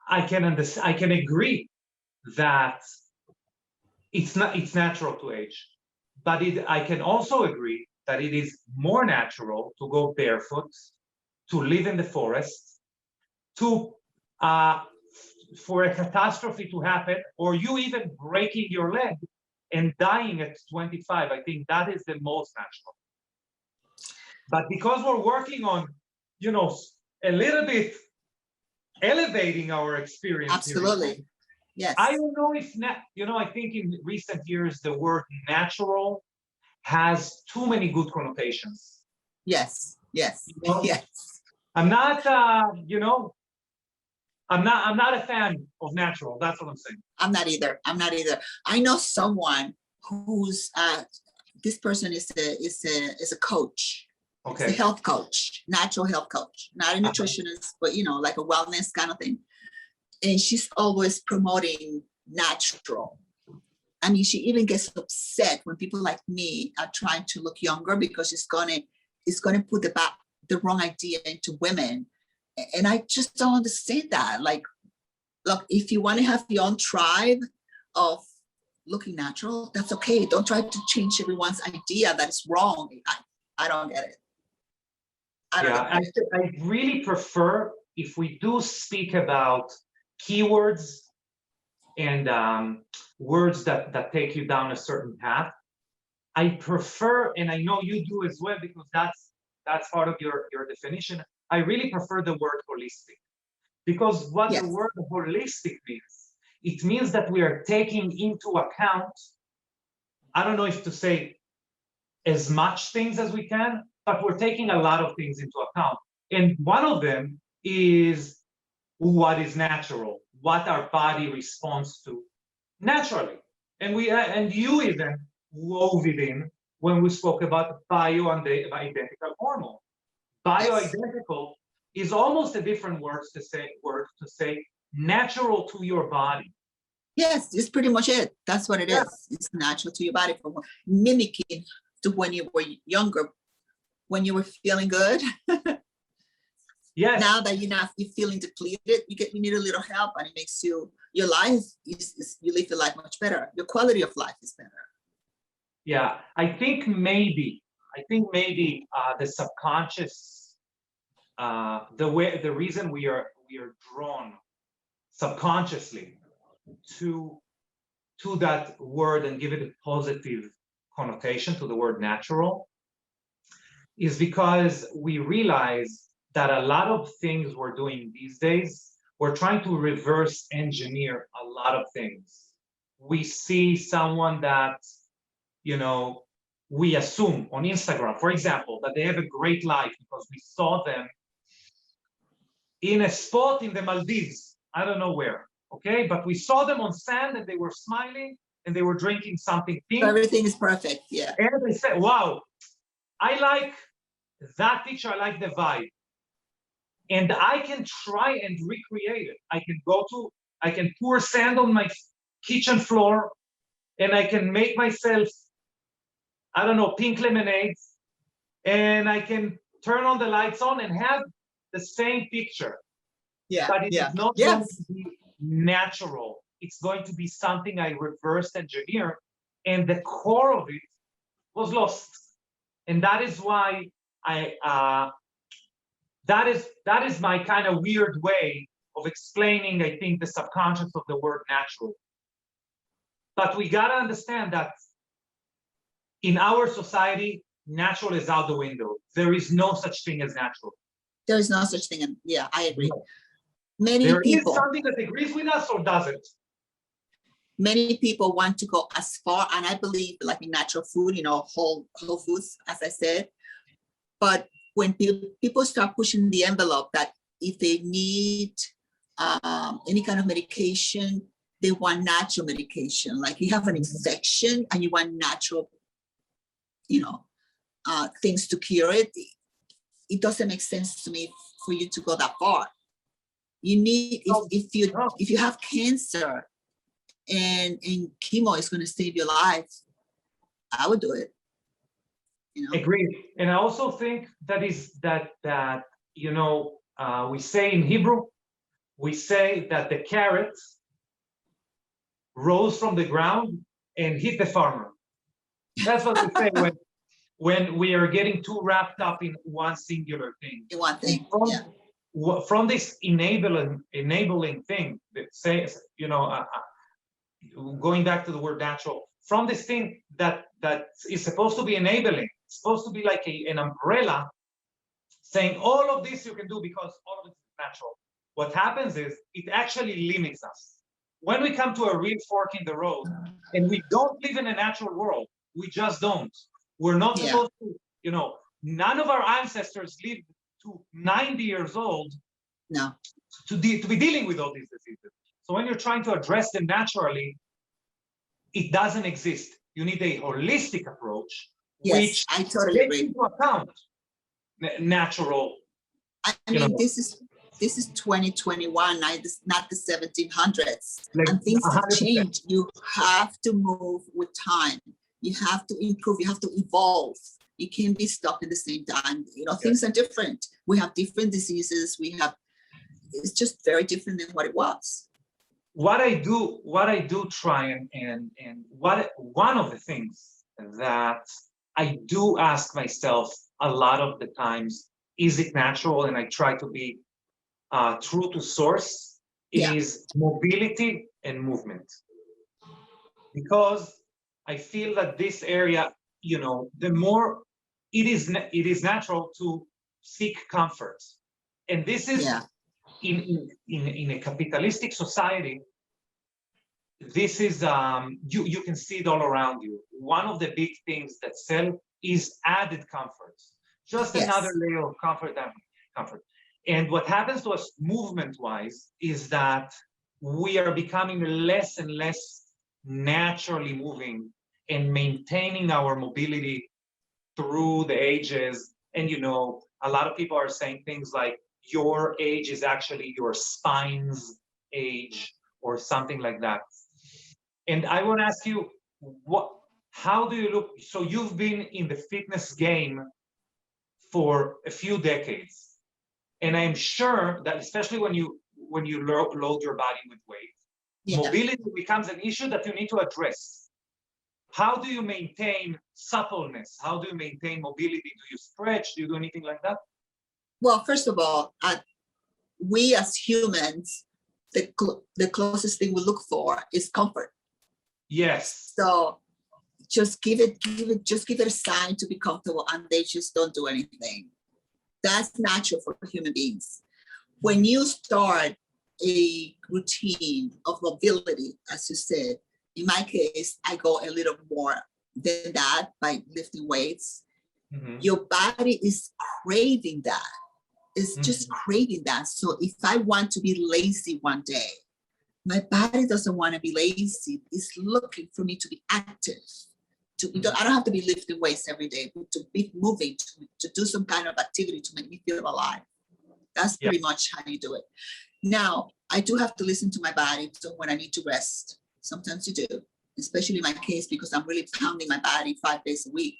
Speaker 1: I can agree that it's natural to age, but I can also agree that it is more natural to go barefoot, to live in the forest, to for a catastrophe to happen, or you even breaking your leg and dying at 25. I think that is the most natural. But because we're working on, you know, a little bit elevating our experience.
Speaker 2: Absolutely.
Speaker 1: Here,
Speaker 2: yes.
Speaker 1: I don't know if, you know, I think in recent years, the word natural has too many good connotations.
Speaker 2: Yes, yes,
Speaker 1: you know?
Speaker 2: yes.
Speaker 1: I'm not, you know, I'm not a fan of natural. That's what I'm saying.
Speaker 2: I'm not either. I know someone who's this person is a coach.
Speaker 1: Okay.
Speaker 2: It's a health coach, natural health coach, not a nutritionist, but you know, like a wellness kind of thing. And she's always promoting natural. I mean, she even gets upset when people like me are trying to look younger, because it's gonna put the wrong idea into women. And I just don't understand that. Like, look, if you want to have your own tribe of looking natural, that's okay. Don't try to change everyone's idea. That's wrong. I don't get it.
Speaker 1: I really prefer, if we do speak about keywords and words that take you down a certain path, I prefer, and I know you do as well, because that's part of your definition. I really prefer the word holistic, because what the word holistic means, it means that we are taking into account, I don't know if to say as much things as we can, but we're taking a lot of things into account. And one of them is what is natural, what our body responds to naturally. And you even wove it in when we spoke about bioidentical hormone. Bioidentical is almost a different word to say natural to your body.
Speaker 2: Yes, it's pretty much it. That's what it is. It's natural to your body, for mimicking to when you were younger, when you were feeling good.
Speaker 1: Yes.
Speaker 2: Now that you're feeling depleted, you need a little help, and it makes your life you live your life much better. Your quality of life is better.
Speaker 1: Yeah, I think maybe the subconscious, the reason we are drawn subconsciously to that word and give it a positive connotation to the word natural is because we realize that a lot of things we're doing these days, we're trying to reverse engineer a lot of things. We see someone that, you know, we assume on Instagram, for example, that they have a great life because we saw them in a spot in the Maldives, I don't know where, okay? But we saw them on sand and they were smiling and they were drinking something pink.
Speaker 2: So everything is perfect, yeah.
Speaker 1: And they said, wow, I like that picture, I like the vibe. And I can try and recreate it. I can pour sand on my kitchen floor and I can make myself, I don't know, pink lemonade, and I can turn on the lights on and have the same picture.
Speaker 2: Yeah,
Speaker 1: but it's not going to be natural. It's going to be something I reverse engineer, and the core of it was lost. And that is why that is my kind of weird way of explaining, I think, the subconscious of the word natural. But we got to understand that in our society, natural is out the window. There is no such thing as natural.
Speaker 2: There is no such thing. And yeah, I agree.
Speaker 1: No.
Speaker 2: Many
Speaker 1: There
Speaker 2: people,
Speaker 1: is something that agrees with us or doesn't.
Speaker 2: many people want to go as far, and I believe like in natural food, whole foods, as I said. But when people start pushing the envelope that if they need any kind of medication, they want natural medication. Like you have an infection and you want natural, things to cure it. It doesn't make sense to me for you to go that far. You need, if you have cancer and chemo is going to save your life, I would do it.
Speaker 1: Agreed. And I also think that we say in Hebrew, we say that the carrot rose from the ground and hit the farmer. That's what we say when we are getting too wrapped up in one singular thing.
Speaker 2: In one thing,
Speaker 1: from this enabling thing that says, going back to the word natural, from this thing that is supposed to be enabling, supposed to be like an umbrella saying all of this you can do because all of it is natural. What happens is it actually limits us. When we come to a real fork in the road and we don't live in a natural world, we just don't. We're not supposed to, none of our ancestors lived to 90 years old to be dealing with all these diseases. So when you're trying to address them naturally, it doesn't exist. You need a holistic approach, which
Speaker 2: I totally
Speaker 1: takes
Speaker 2: agree.
Speaker 1: into account natural.
Speaker 2: I mean, this is 2021, not the 1700s, and things have
Speaker 1: 100%.
Speaker 2: changed. You have to move with time. You have to improve. You have to evolve. You can't be stuck in the same time. Things are different. We have different diseases. It's just very different than what it was.
Speaker 1: What I do try and one of the things that I do ask myself a lot of the times, is it natural? And I try to be true to source, is mobility and movement. Because I feel that this area, the more it is natural to seek comfort. And this is in a capitalistic society, this is you can see it all around you. One of the big things that sell is added comfort, just another layer of comfort. And what happens to us movement-wise is that we are becoming less and less naturally moving and maintaining our mobility through the ages. And a lot of people are saying things like your age is actually your spine's age or something like that. And I want to ask you, how do you look? So you've been in the fitness game for a few decades, and I'm sure that especially when you load your body with weight, mobility becomes an issue that you need to address. How do you maintain suppleness? How do you maintain mobility? Do you stretch? Do you do anything like that?
Speaker 2: Well, first of all, we as humans, the closest thing we look for is comfort.
Speaker 1: Yes.
Speaker 2: So just give it a sign to be comfortable, and they just don't do anything. That's natural for human beings. When you start a routine of mobility, as you said, in my case, I go a little more than that by lifting weights. Mm-hmm. Your body is craving that. It's just craving that. So if I want to be lazy one day, my body doesn't want to be lazy. It's looking for me to be active. I don't have to be lifting weights every day, but to be moving, to do some kind of activity to make me feel alive. That's pretty much how you do it. Now, I do have to listen to my body. So when I need to rest, sometimes you do, especially in my case, because I'm really pounding my body 5 days a week.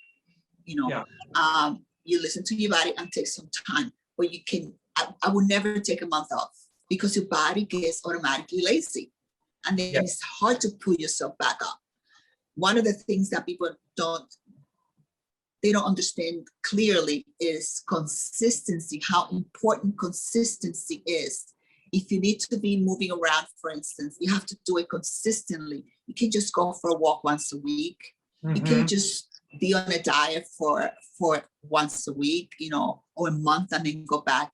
Speaker 2: You listen to your body and take some time. But you can, I would never take a month off because your body gets automatically lazy. And then it's hard to pull yourself back up. One of the things that people don't understand clearly is consistency, how important consistency is If you need to be moving around, for instance, you have to do it consistently. You can't just go for a walk once a week. You can't just be on a diet for once a week, or a month and then go back.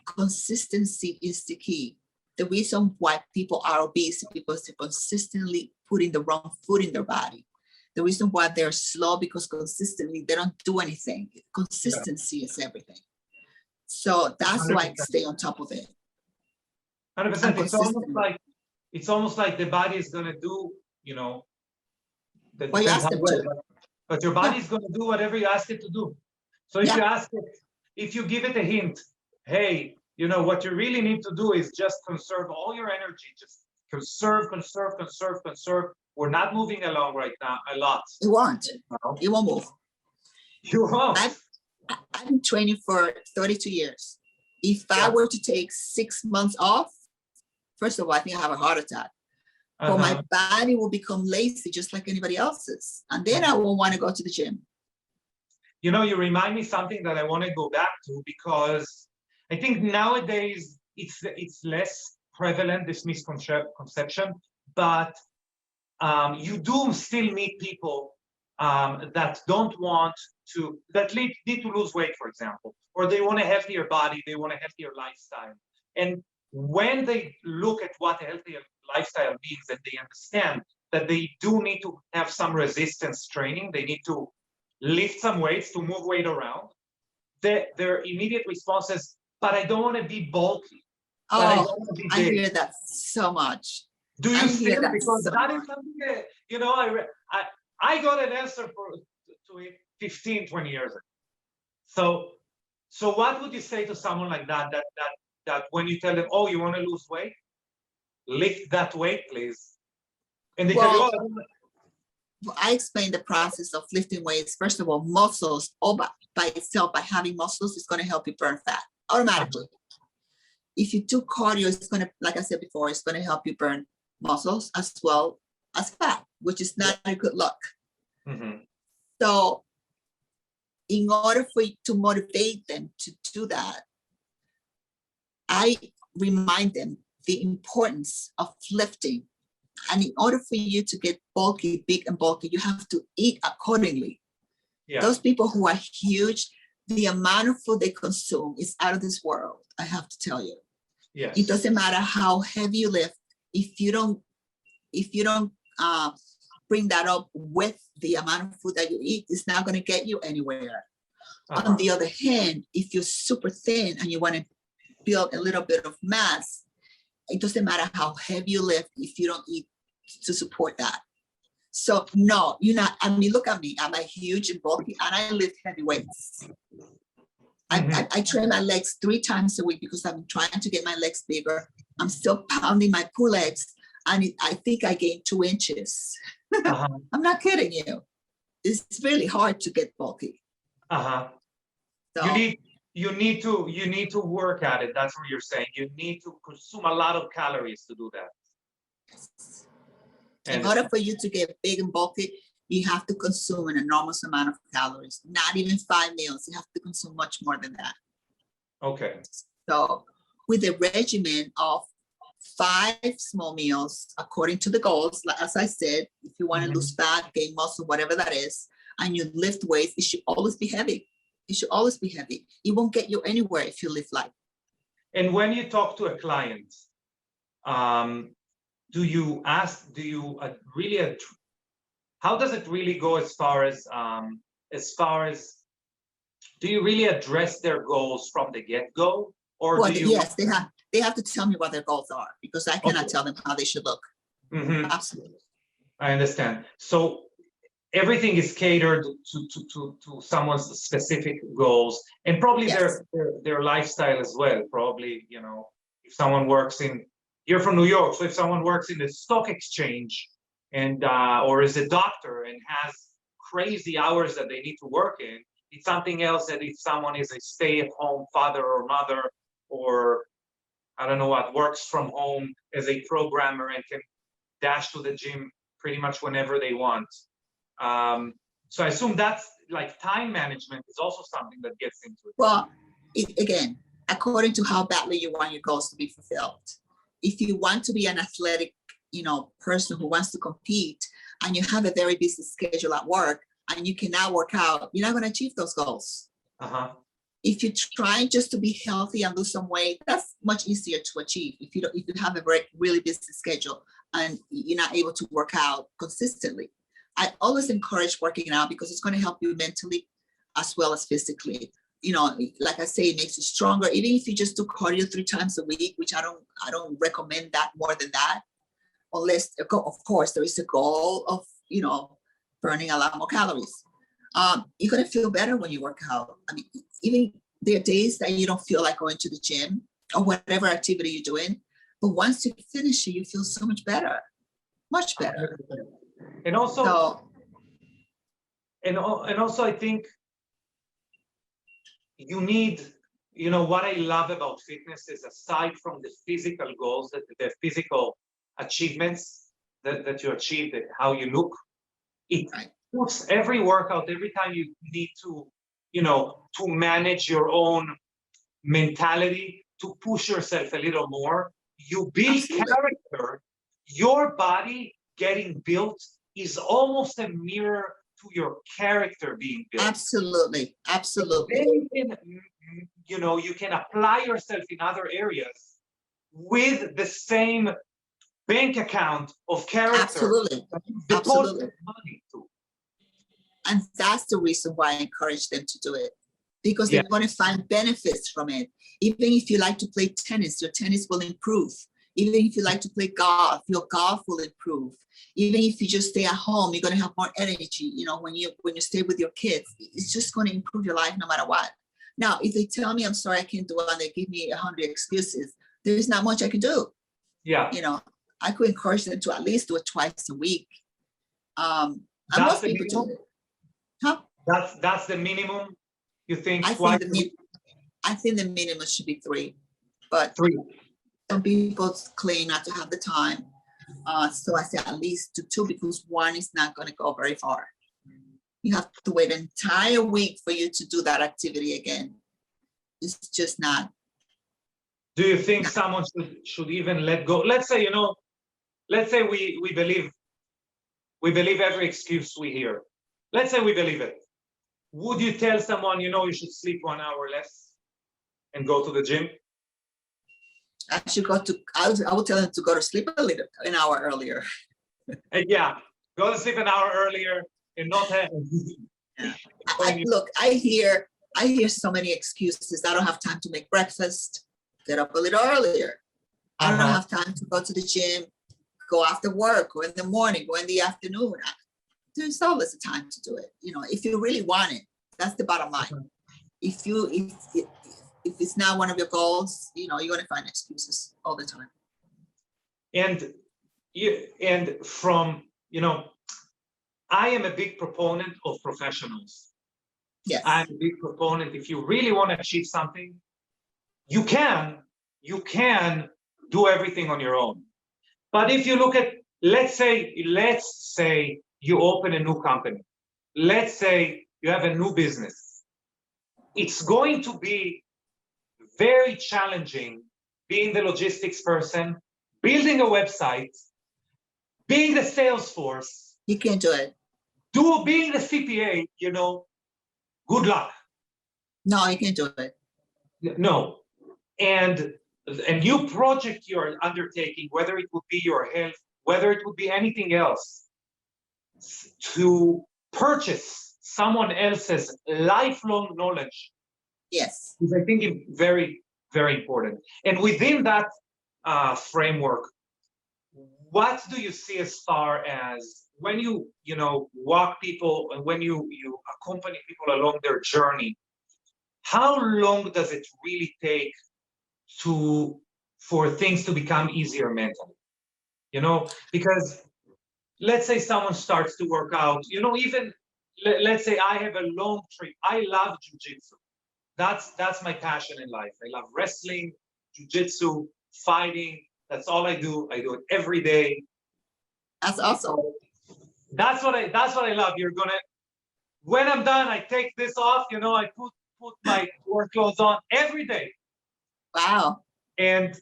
Speaker 2: Consistency is the key. The reason why people are obese is because they're consistently putting the wrong food in their body. The reason why they're slow, because consistently they don't do anything. Consistency is everything. So that's
Speaker 1: 100%.
Speaker 2: why I stay on top of it.
Speaker 1: 100%. It's almost like the body is gonna do, that
Speaker 2: Well, you
Speaker 1: depends
Speaker 2: ask
Speaker 1: how
Speaker 2: them
Speaker 1: well,
Speaker 2: to.
Speaker 1: but your body is gonna do whatever you ask it to do. So if you ask it, if you give it a hint, hey, what you really need to do is just conserve all your energy. Just conserve. We're not moving along right now a lot.
Speaker 2: You won't.
Speaker 1: No.
Speaker 2: You won't move.
Speaker 1: You won't.
Speaker 2: I've been training for 32 years. If I were to take 6 months off, first of all, I think I have a heart attack. But my body will become lazy just like anybody else's. And then I won't want to go to the gym.
Speaker 1: You remind me something that I want to go back to, because I think nowadays it's less prevalent, this misconception, but you do still meet people that don't want to, that need to lose weight, for example, or they want a healthier body, they want a healthier lifestyle. And when they look at what a healthier lifestyle means, and they understand that they do need to have some resistance training, they need to lift some weights to move weight around, their immediate response is, but I don't want to be bulky.
Speaker 2: Oh, I hear that so much.
Speaker 1: Do you still? Because that is something that, I got an answer to it 15, 20 years ago. So what would you say to someone like that when you tell them, oh, you want to lose weight? Lift that weight, please. And they tell you,
Speaker 2: I explained the process of lifting weights. First of all, muscles, all by itself, by having muscles, is going to help you burn fat automatically. If you do cardio, it's going to, like I said before, it's going to help you burn muscles as well as fat, which is not a good look. So in order for you to motivate them to do that, I remind them the importance of lifting. And in order for you to get bulky, big and bulky, you have to eat accordingly. Those people who are huge, the amount of food they consume is out of this world, I have to tell you. It doesn't matter how heavy you lift, if you don't bring that up with the amount of food that you eat, it's not going to get you anywhere. On the other hand, if you're super thin and you want to build a little bit of mass, it doesn't matter how heavy you lift if you don't eat to support that. So no, you're not. I mean, look at me. I'm a huge and bulky, and I lift heavy weights. I train my legs 3 times a week because I'm trying to get my legs bigger. I'm still pounding my pull legs, and I think I gained 2 inches. I'm not kidding you. It's really hard to get bulky.
Speaker 1: So, you need to work at it. That's what you're saying. You need to consume a lot of calories to do that.
Speaker 2: In order for you to get big and bulky, you have to consume an enormous amount of calories. Not even 5 meals. You have to consume much more than that.
Speaker 1: Okay.
Speaker 2: So with a regimen of 5 small meals, according to the goals, like as I said, if you want to lose fat, gain muscle, whatever that is, and you lift weights, it should always be heavy. It should always be heavy. It won't get you anywhere if you lift light.
Speaker 1: And when you talk to a client, do you really, how does it really go as far as do you really address their goals from the get-go? Or
Speaker 2: yes, they have to tell me what their goals are, because I cannot tell them how they should look. Absolutely.
Speaker 1: I understand. So everything is catered to someone's specific goals, and probably their lifestyle as well. Probably, if someone works you're from New York, so if someone works in the stock exchange and or is a doctor and has crazy hours that they need to work in, it's something else that if someone is a stay-at-home father or mother, or I don't know what, works from home as a programmer and can dash to the gym pretty much whenever they want. So I assume that's like time management is also something that gets into it.
Speaker 2: Well, again, according to how badly you want your goals to be fulfilled. if you want to be an athletic, person who wants to compete, and you have a very busy schedule at work, and you cannot work out, you're not going to achieve those goals. If you try just to be healthy and lose some weight, that's much easier to achieve. If you have a really busy schedule and you're not able to work out consistently, I always encourage working out because it's going to help you mentally as well as physically. Like I say, it makes you stronger. Even if you just do cardio 3 times a week, which I don't recommend that more than that, unless, of course, there is a goal of, burning a lot more calories. You're going to feel better when you work out. I mean, even there are days that you don't feel like going to the gym or whatever activity you're doing, but once you finish it, you feel so much better, much better.
Speaker 1: And also, and also, I think you need, what I love about fitness is, aside from the physical goals, the physical achievements that you achieve, how you look, it puts every workout, every time you need to, to manage your own mentality, to push yourself a little more, you build character. Your body getting built is almost a mirror to your character being built.
Speaker 2: Absolutely.
Speaker 1: Then you can apply yourself in other areas with the same bank account of character.
Speaker 2: Absolutely. Money to. And that's the reason why I encourage them to do it, because they're going to find benefits from it. Even if you like to play tennis, your tennis will improve. Even if you like to play golf, your golf will improve. Even if you just stay at home, you're going to have more energy. When you stay with your kids, it's just going to improve your life no matter what. Now, if they tell me, I'm sorry, I can't do it, and they give me 100 excuses, there's not much I can do.
Speaker 1: Yeah.
Speaker 2: I could encourage them to at least do it twice a week. And most people do it. Huh?
Speaker 1: That's the minimum, you think?
Speaker 2: I think the minimum should be 3. But
Speaker 1: 3.
Speaker 2: Some people claim not to have the time. So I say at least to 2, because 1 is not going to go very far. You have to wait an entire week for you to do that activity again. It's just not.
Speaker 1: Do you think someone should even let go? Let's say, we believe every excuse we hear. Let's say we believe it. Would you tell someone, you should sleep 1 hour less and go to the gym?
Speaker 2: I would tell them to go to sleep an hour earlier.
Speaker 1: Go to sleep an hour earlier and not have.
Speaker 2: Look, I hear so many excuses. I don't have time to make breakfast. Get up a little earlier. I don't have time to go to the gym. Go after work, or in the morning, or in the afternoon. There's always a time to do it. If you really want it, that's the bottom line. If it's not one of your goals, you're going to find excuses all the time.
Speaker 1: And from, I am a big proponent of professionals.
Speaker 2: Yes.
Speaker 1: I'm a big proponent. If you really want to achieve something, you can do everything on your own. But if you look at, let's say you open a new company. Let's say you have a new business. It's going to be very challenging being the logistics person, building a website, being the sales force.
Speaker 2: You can't do it.
Speaker 1: Being the CPA, good luck.
Speaker 2: No, you can't do it.
Speaker 1: No. And a new project you're undertaking, whether it would be your health, whether it would be anything else, to purchase someone else's lifelong knowledge.
Speaker 2: Yes.
Speaker 1: Is, I think, very, very important. And within that framework, what do you see as far as when you walk people and when you accompany people along their journey? How long does it really take for things to become easier mentally? Because let's say someone starts to work out, even let's say I have a long trip. I love jujitsu. That's my passion in life. I love wrestling, jujitsu, fighting. That's all I do. I do it every day.
Speaker 2: That's awesome.
Speaker 1: That's what I love. When I'm done, I take this off. I put my work clothes on every day.
Speaker 2: Wow.
Speaker 1: And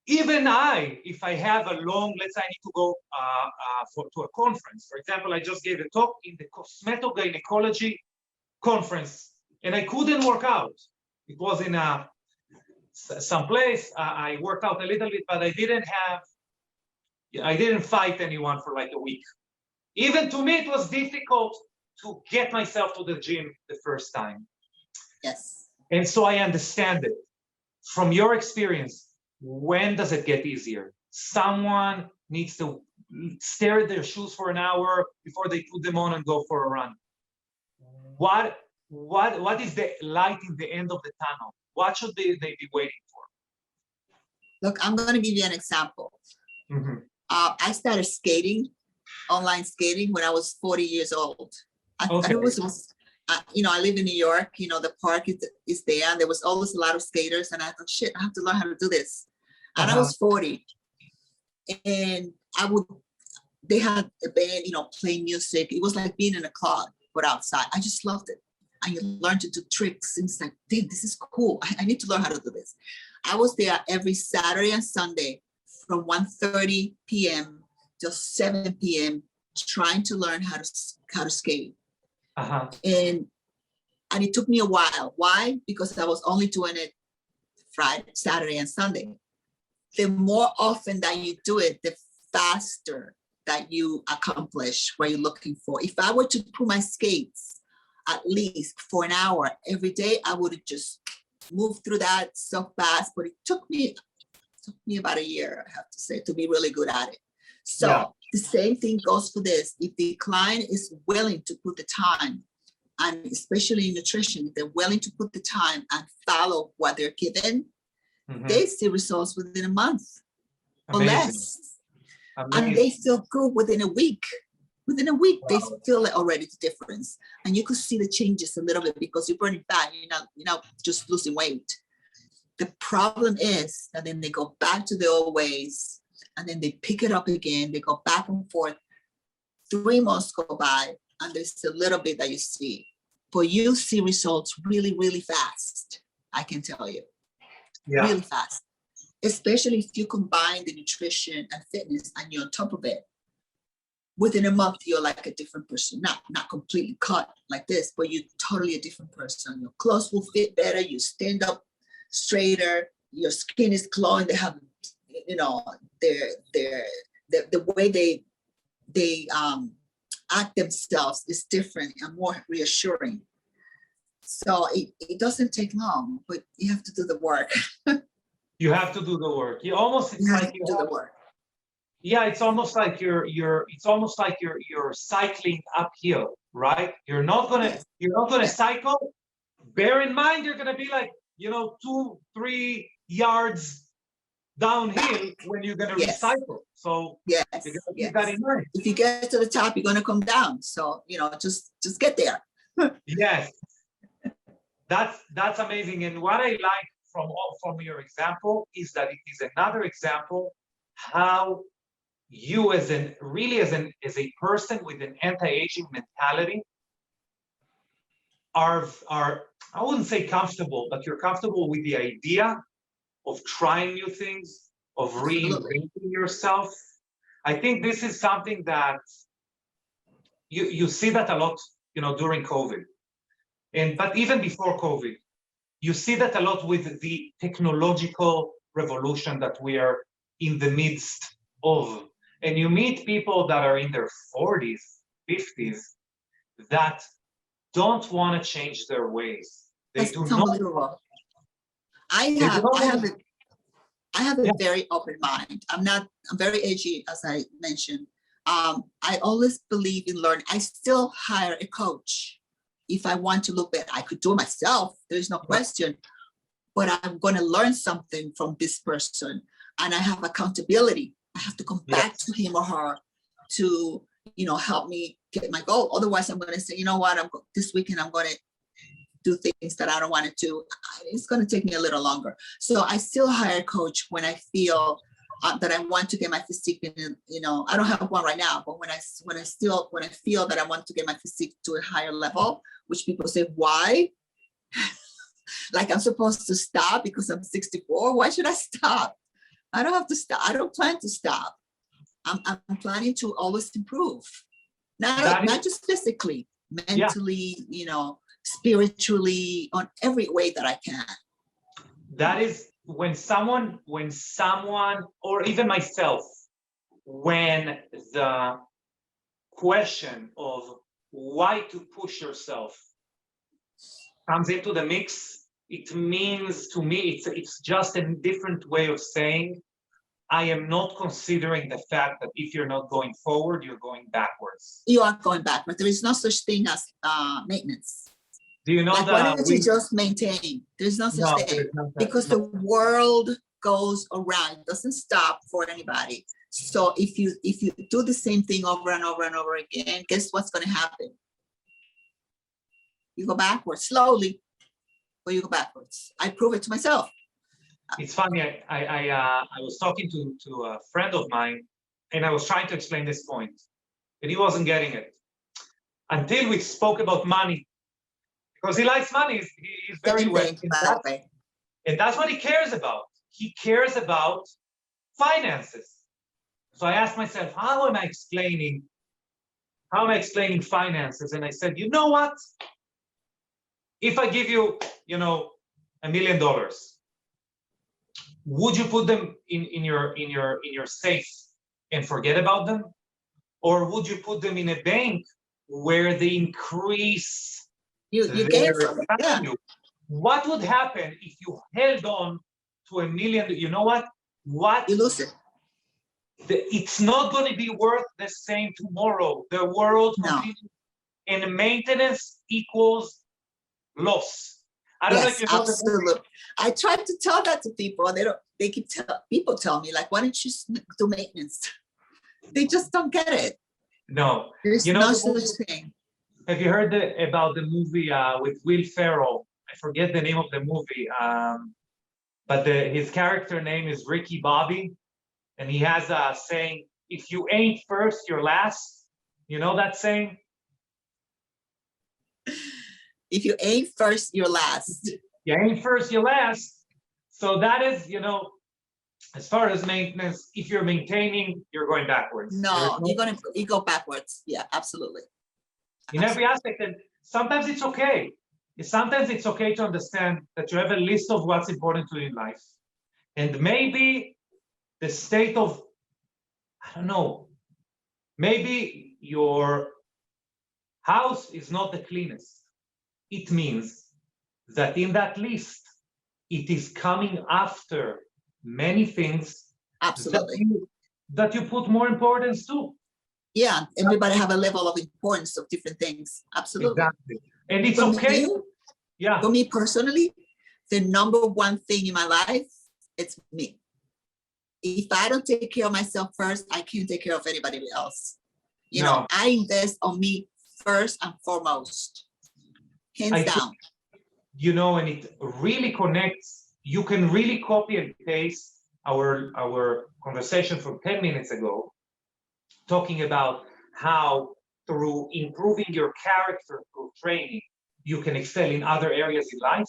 Speaker 1: Even if I have a long, let's say I need to go to a conference. For example, I just gave a talk in the cosmetogynecology conference, and I couldn't work out. It was in some place. I worked out a little bit, but I didn't fight anyone for like a week. Even to me, it was difficult to get myself to the gym the first time.
Speaker 2: Yes.
Speaker 1: And so I understand it. From your experience, when does it get easier? Someone needs to stare at their shoes for an hour before they put them on and go for a run. What is the light in the end of the tunnel? What should they be waiting for?
Speaker 2: Look, I'm going to give you an example.
Speaker 1: Mm-hmm.
Speaker 2: I started skating, online skating, when I was 40 years old.
Speaker 1: Okay.
Speaker 2: I live in New York, the park is there, and there was always a lot of skaters, and I thought, shit, I have to learn how to do this. And I was 40, and they had a band, playing music. It was like being in a club, but outside. I just loved it. And you learn to do tricks, and it's like, damn, this is cool. I need to learn how to do this. I was there every Saturday and Sunday from 1:30 p.m. till 7 p.m. trying to learn how to skate. And it took me a while. Why? Because I was only doing it Friday, Saturday, and Sunday. The more often that you do it, the faster that you accomplish what you're looking for. If I were to put my skates at least for an hour every day, I would have just moved through that so fast. But it took me about a year, I have to say, to be really good at it. So The same thing goes for this. If the client is willing to put the time, and especially in nutrition, if they're willing to put the time and follow what they're given, they see results within a month or less. And they feel good within a week. Within a week, they feel already the difference. And you could see the changes a little bit because you're burning fat, you're not just losing weight. The problem is that then they go back to the old ways, and then they pick it up again. They go back and forth. 3 months go by, and there's a little bit that you see. But you see results really, really fast, I can tell you. Really fast. Especially if you combine the nutrition and fitness and you're on top of it. Within a month, you're like a different person. Not completely cut like this, but you're totally a different person. Your clothes will fit better. You stand up straighter. Your skin is glowing. They have, the way they act themselves is different and more reassuring. So it doesn't take long, but you have to do the work.
Speaker 1: You have to do the work. You have to
Speaker 2: do the work.
Speaker 1: Yeah, it's almost like you're cycling uphill, right? You're not gonna cycle. Bear in mind, you're gonna be like 2-3 yards downhill when you're gonna recycle. So you gotta keep that in mind.
Speaker 2: If you get to the top, you're gonna come down. So just get there.
Speaker 1: Yes, that's amazing. And what I like from your example is that it is another example how you as a person with an anti-aging mentality are I wouldn't say comfortable, but you're comfortable with the idea of trying new things, of reinventing yourself. I think this is something that you see that a lot, during COVID, but even before COVID, you see that a lot with the technological revolution that we are in the midst of. And you meet people that are in their 40s, 50s, that don't want to change their ways. They do not.
Speaker 2: I have a very open mind. I'm very edgy, as I mentioned. I always believe in learning. I still hire a coach. If I want to look better, I could do it myself. There's no question. But I'm going to learn something from this person. And I have accountability. I have to come back to him or her to, help me get my goal. Otherwise, I'm going to say, this weekend I'm going to do things that I don't want to do. It's going to take me a little longer. So I still hire a coach when I feel that I want to get my physique in, I don't have one right now, but when I feel that I want to get my physique to a higher level, which people say, why? Like I'm supposed to stop because I'm 64. Why should I stop? I don't have to stop. I don't plan to stop. I'm planning to always improve. Not just physically, mentally, spiritually, on every way that I can.
Speaker 1: That is when someone, or even myself, when the question of why to push yourself comes into the mix, it means to me, it's just a different way of saying, I am not considering the fact that if you're not going forward, you're going backwards.
Speaker 2: You are going backwards. There is no such thing as maintenance.
Speaker 1: Do you know
Speaker 2: like, why don't you just maintain? There's no such thing. Because the world goes around. It doesn't stop for anybody. So if you do the same thing over and over and over again, guess what's going to happen? You go backwards slowly, but you go backwards. I prove it to myself.
Speaker 1: It's funny. I was talking to a friend of mine, and I was trying to explain this point, and he wasn't getting it until we spoke about money, because he likes money. He's very well, and that's what he cares about. He cares about finances. So I asked myself, how am I explaining finances? And I said, you know what? If I give you, $1 million, would you put them in your safe and forget about them? Or would you put them in a bank where they increase their value? What would happen if you held on to $1 million? You know what? You
Speaker 2: lose it.
Speaker 1: It's not going to be worth the same tomorrow. The world continues, and maintenance equals loss. I don't know if you know.
Speaker 2: Absolutely. I try to tell that to people. People tell me, like, why don't you do maintenance? They just don't get it.
Speaker 1: No.
Speaker 2: There's no such thing.
Speaker 1: Have you heard about the movie with Will Ferrell? I forget the name of the movie, but his character name is Ricky Bobby, and he has a saying, if you ain't first, you're last. You know that saying?
Speaker 2: If you ain't first, you're last.
Speaker 1: You ain't first, you're last. So that is, as far as maintenance, if you're maintaining, you're going backwards.
Speaker 2: No, you go backwards. Yeah, absolutely.
Speaker 1: In every aspect. And sometimes it's okay. Sometimes it's okay to understand that you have a list of what's important to you in life. And maybe the state of, I don't know, maybe your house is not the cleanest. It means that in that list, it is coming after many things.
Speaker 2: Absolutely.
Speaker 1: That you put more importance to.
Speaker 2: Yeah, everybody have a level of importance of different things. Absolutely.
Speaker 1: Exactly. And it's okay. Yeah.
Speaker 2: For me personally, the number one thing in my life, it's me. If I don't take care of myself first, I can't take care of anybody else. I invest on me first and foremost. Hands down.
Speaker 1: And it really connects. You can really copy and paste our conversation from 10 minutes ago, talking about how through improving your character through training, you can excel in other areas in life.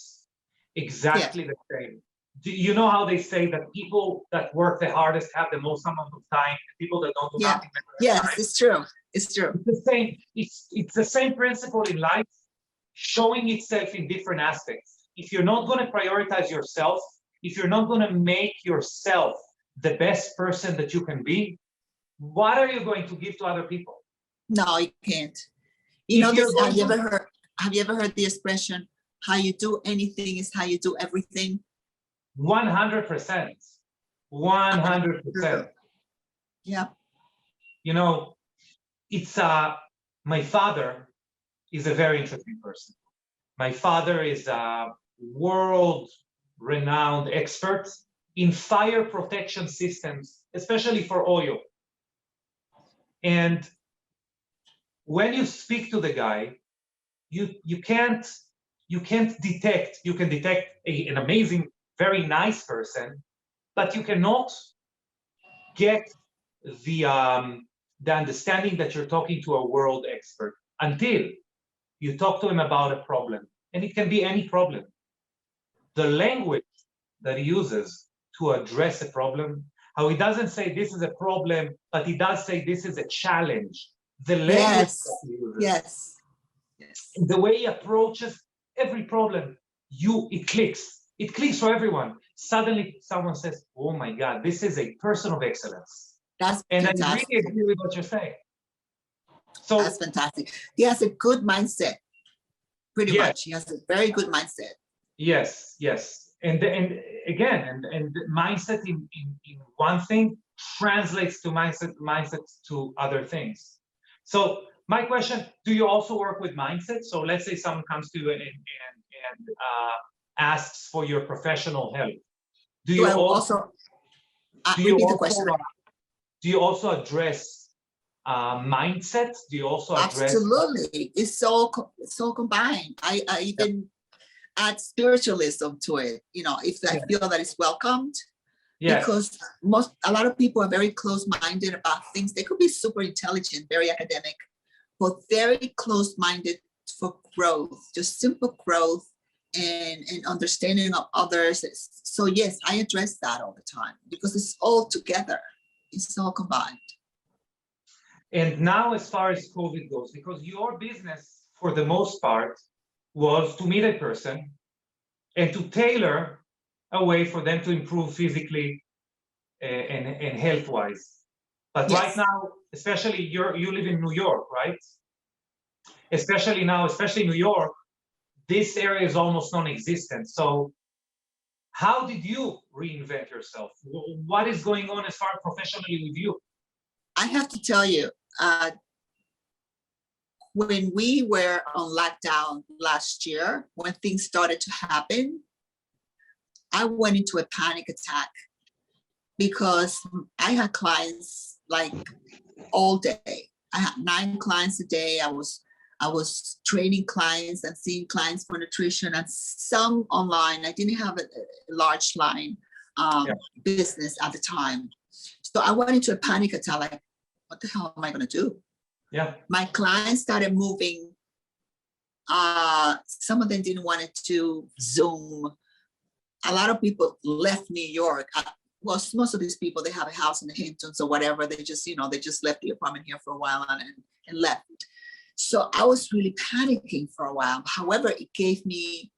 Speaker 1: Exactly the same. Do you know how they say that people that work the hardest have the most amount of time? People that don't do nothing.
Speaker 2: Yes, it's true. It's true.
Speaker 1: It's the same. It's the same principle in life, showing itself in different aspects. If you're not going to prioritize yourself, if you're not going to make yourself the best person that you can be, what are you going to give to other people?
Speaker 2: No, you can't. Have you ever heard the expression, how you do anything is how you do everything?
Speaker 1: 100%. 100%.
Speaker 2: Yeah.
Speaker 1: It's my father is a very interesting person. My father is a world-renowned expert in fire protection systems, especially for oil. And when you speak to the guy, you can detect an amazing, very nice person, but you cannot get the understanding that you're talking to a world expert until you talk to him about a problem. And it can be any problem. The language that he uses to address a problem, How he doesn't say this is a problem, but he does say this is a challenge. The language
Speaker 2: Yes.
Speaker 1: that he uses,
Speaker 2: Yes. Yes.
Speaker 1: the way he approaches every problem, it clicks. It clicks for everyone. Suddenly someone says, oh my God, this is a person of excellence.
Speaker 2: That's
Speaker 1: And
Speaker 2: fantastic.
Speaker 1: I really agree with what you're saying. So
Speaker 2: That's fantastic. He has a good mindset, pretty
Speaker 1: yes,
Speaker 2: much. He has a very good mindset.
Speaker 1: yes, yes. And again, and mindset in one thing translates to mindset to other things. So my question, do you also work with mindset? So let's say someone comes to you and asks for your professional help. Do you also
Speaker 2: repeat the question?
Speaker 1: Do you also address mindset? Do you also address?
Speaker 2: Absolutely. It's so combined. I even add spiritualism to it, if I feel that it's welcomed.
Speaker 1: Yes.
Speaker 2: Because a lot of people are very close-minded about things. They could be super intelligent, very academic, but very close-minded for growth, just simple growth and understanding of others. So yes, I address that all the time because it's all together. It's all combined.
Speaker 1: And now as far as COVID goes, because your business for the most part was to meet a person and to tailor a way for them to improve physically and health-wise. But
Speaker 2: Yes.
Speaker 1: right now, especially you live in New York, right? Especially New York, this area is almost non-existent. So how did you reinvent yourself? What is going on as far as professionally with you?
Speaker 2: I have to tell you, when we were on lockdown last year, when things started to happen, I went into a panic attack because I had clients like all day. I had 9 clients a day. I was training clients and seeing clients for nutrition and some online. I didn't have a large line business at the time. So I went into a panic attack, like, what the hell am I going to do?
Speaker 1: Yeah.
Speaker 2: My clients started moving. Some of them didn't want to do Zoom. A lot of people left New York. Well, most of these people, they have a house in the Hamptons or whatever. They just, they just left the apartment here for a while and left. So I was really panicking for a while. However, it gave me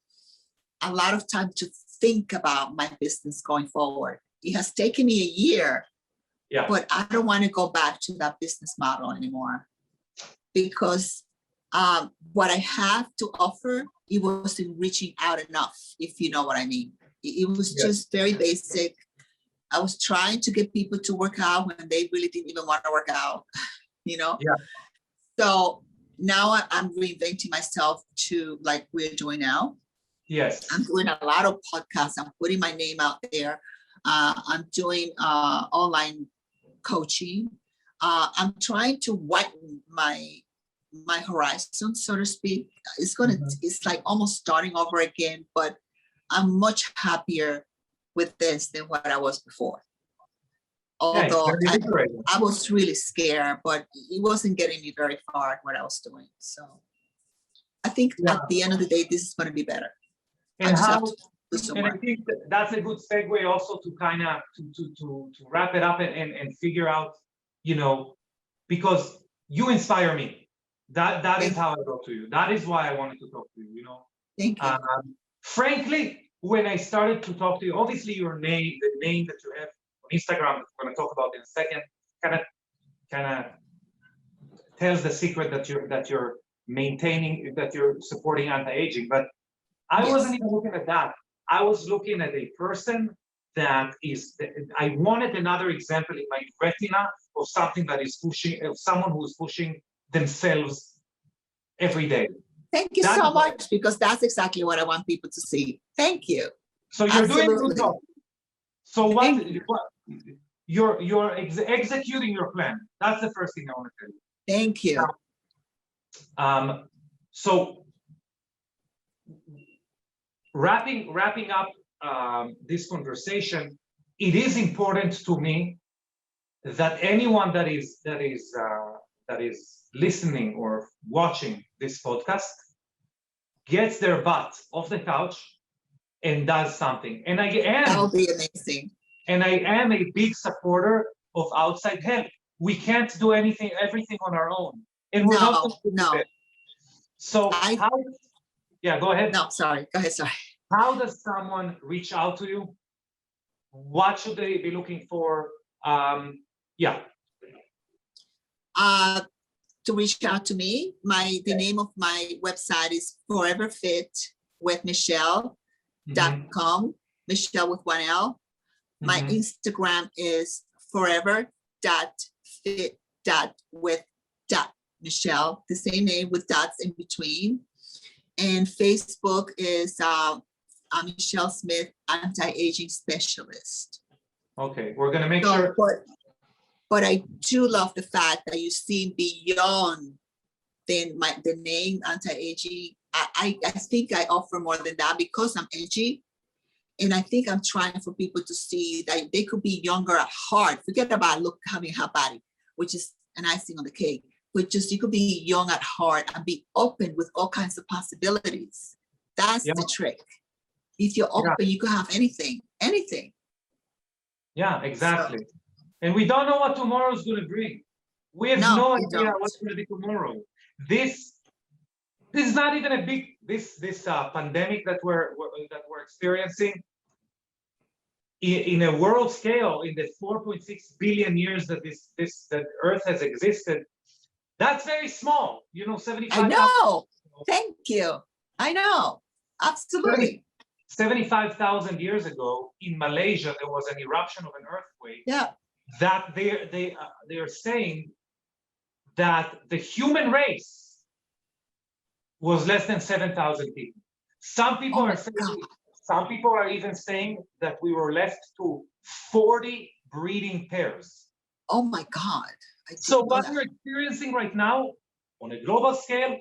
Speaker 2: a lot of time to think about my business going forward. It has taken me a year, but I don't want to go back to that business model anymore because what I have to offer, it wasn't reaching out enough, if you know what I mean. It was just very basic. I was trying to get people to work out when they really didn't even want to work out, Yeah. So now I'm reinventing myself to like we're doing now.
Speaker 1: Yes.
Speaker 2: I'm doing a lot of podcasts. I'm putting my name out there. I'm doing online coaching. I'm trying to widen my horizon, so to speak. It's like almost starting over again, but I'm much happier with this than what I was before. Although I was really scared, but it wasn't getting me very far at what I was doing. So I think at the end of the day, this is going to be better.
Speaker 1: And I think that's a good segue also to kind of to wrap it up and figure out, because you inspire me. That is how I got to you. That is why I wanted to talk to you.
Speaker 2: Thank you.
Speaker 1: Frankly, when I started to talk to you, obviously your name, the name that you have on Instagram, we're going to talk about in a second, kind of tells the secret that you're maintaining, that you're supporting anti-aging. But I wasn't even looking at that. I was looking at a person that I wanted another example in my retina of something that is pushing, of someone who is pushing themselves every day.
Speaker 2: Thank you so much, because that's exactly what I want people to see. Thank you.
Speaker 1: So you're doing a good job. So you're executing your plan. That's the first thing I want to tell you.
Speaker 2: Thank you.
Speaker 1: So wrapping up this conversation, it is important to me that anyone that is listening or watching this podcast gets their butt off the couch and does something. And
Speaker 2: that would be amazing.
Speaker 1: And I am a big supporter of outside help. We can't do everything on our own. And we're not going to do it. So yeah, go ahead.
Speaker 2: No, sorry. Go ahead, sorry.
Speaker 1: How does someone reach out to you? What should they be looking for? Yeah.
Speaker 2: To reach out to me, the name of my website is foreverfitwithmichele.com. Michele with one L. My Instagram is forever.fit.with.Michele, the same name with dots in between. And Facebook is Michele Smith, anti-aging specialist.
Speaker 1: Okay, we're gonna make sure.
Speaker 2: But I do love the fact that you see beyond the name anti-aging. I think I offer more than that because I'm edgy. And I think I'm trying for people to see that they could be younger at heart. Forget about having a body, which is an icing on the cake. But just you could be young at heart and be open with all kinds of possibilities. That's the trick. If you're open, you could have anything.
Speaker 1: Yeah, exactly. So, and we don't know what tomorrow is going to bring. We have no idea what's going to be tomorrow. This is not even a big this pandemic that we're experiencing in a world scale. In the 4.6 billion years that that Earth has existed, that's very small. 75.
Speaker 2: I know. Thank you. I know. Absolutely.
Speaker 1: 75,000 years ago in Malaysia, there was an eruption of an earthquake.
Speaker 2: Yeah.
Speaker 1: That they are saying that the human race was less than 7,000 people. Some people are saying, some people are even saying that we were left to 40 breeding pairs.
Speaker 2: Oh my God.
Speaker 1: So what we're experiencing right now on a global scale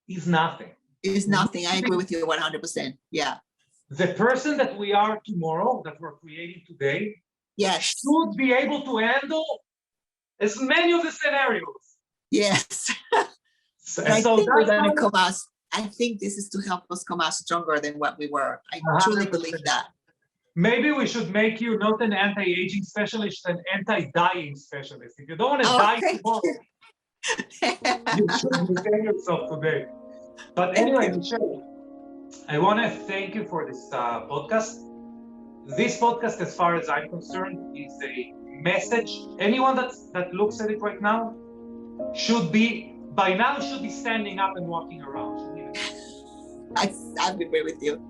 Speaker 1: is nothing.
Speaker 2: Is nothing. I agree with you 100%. Yeah.
Speaker 1: The person that we are tomorrow, that we're creating today, should be able to handle as many of the scenarios.
Speaker 2: Yes. I think we're going to come out. I think this is to help us come out stronger than what we were. I truly believe that.
Speaker 1: Maybe we should make you not an anti-aging specialist, an anti-dying specialist. If you don't want to die tomorrow, you should maintain yourself today. But anyway, Michele, I want to thank you for this podcast. This podcast, as far as I'm concerned, is a message. Anyone that looks at it right now should be standing up and walking around.
Speaker 2: I agree with you.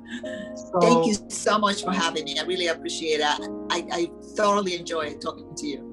Speaker 2: Thank you so much for having me. I really appreciate it. I thoroughly enjoy talking to you.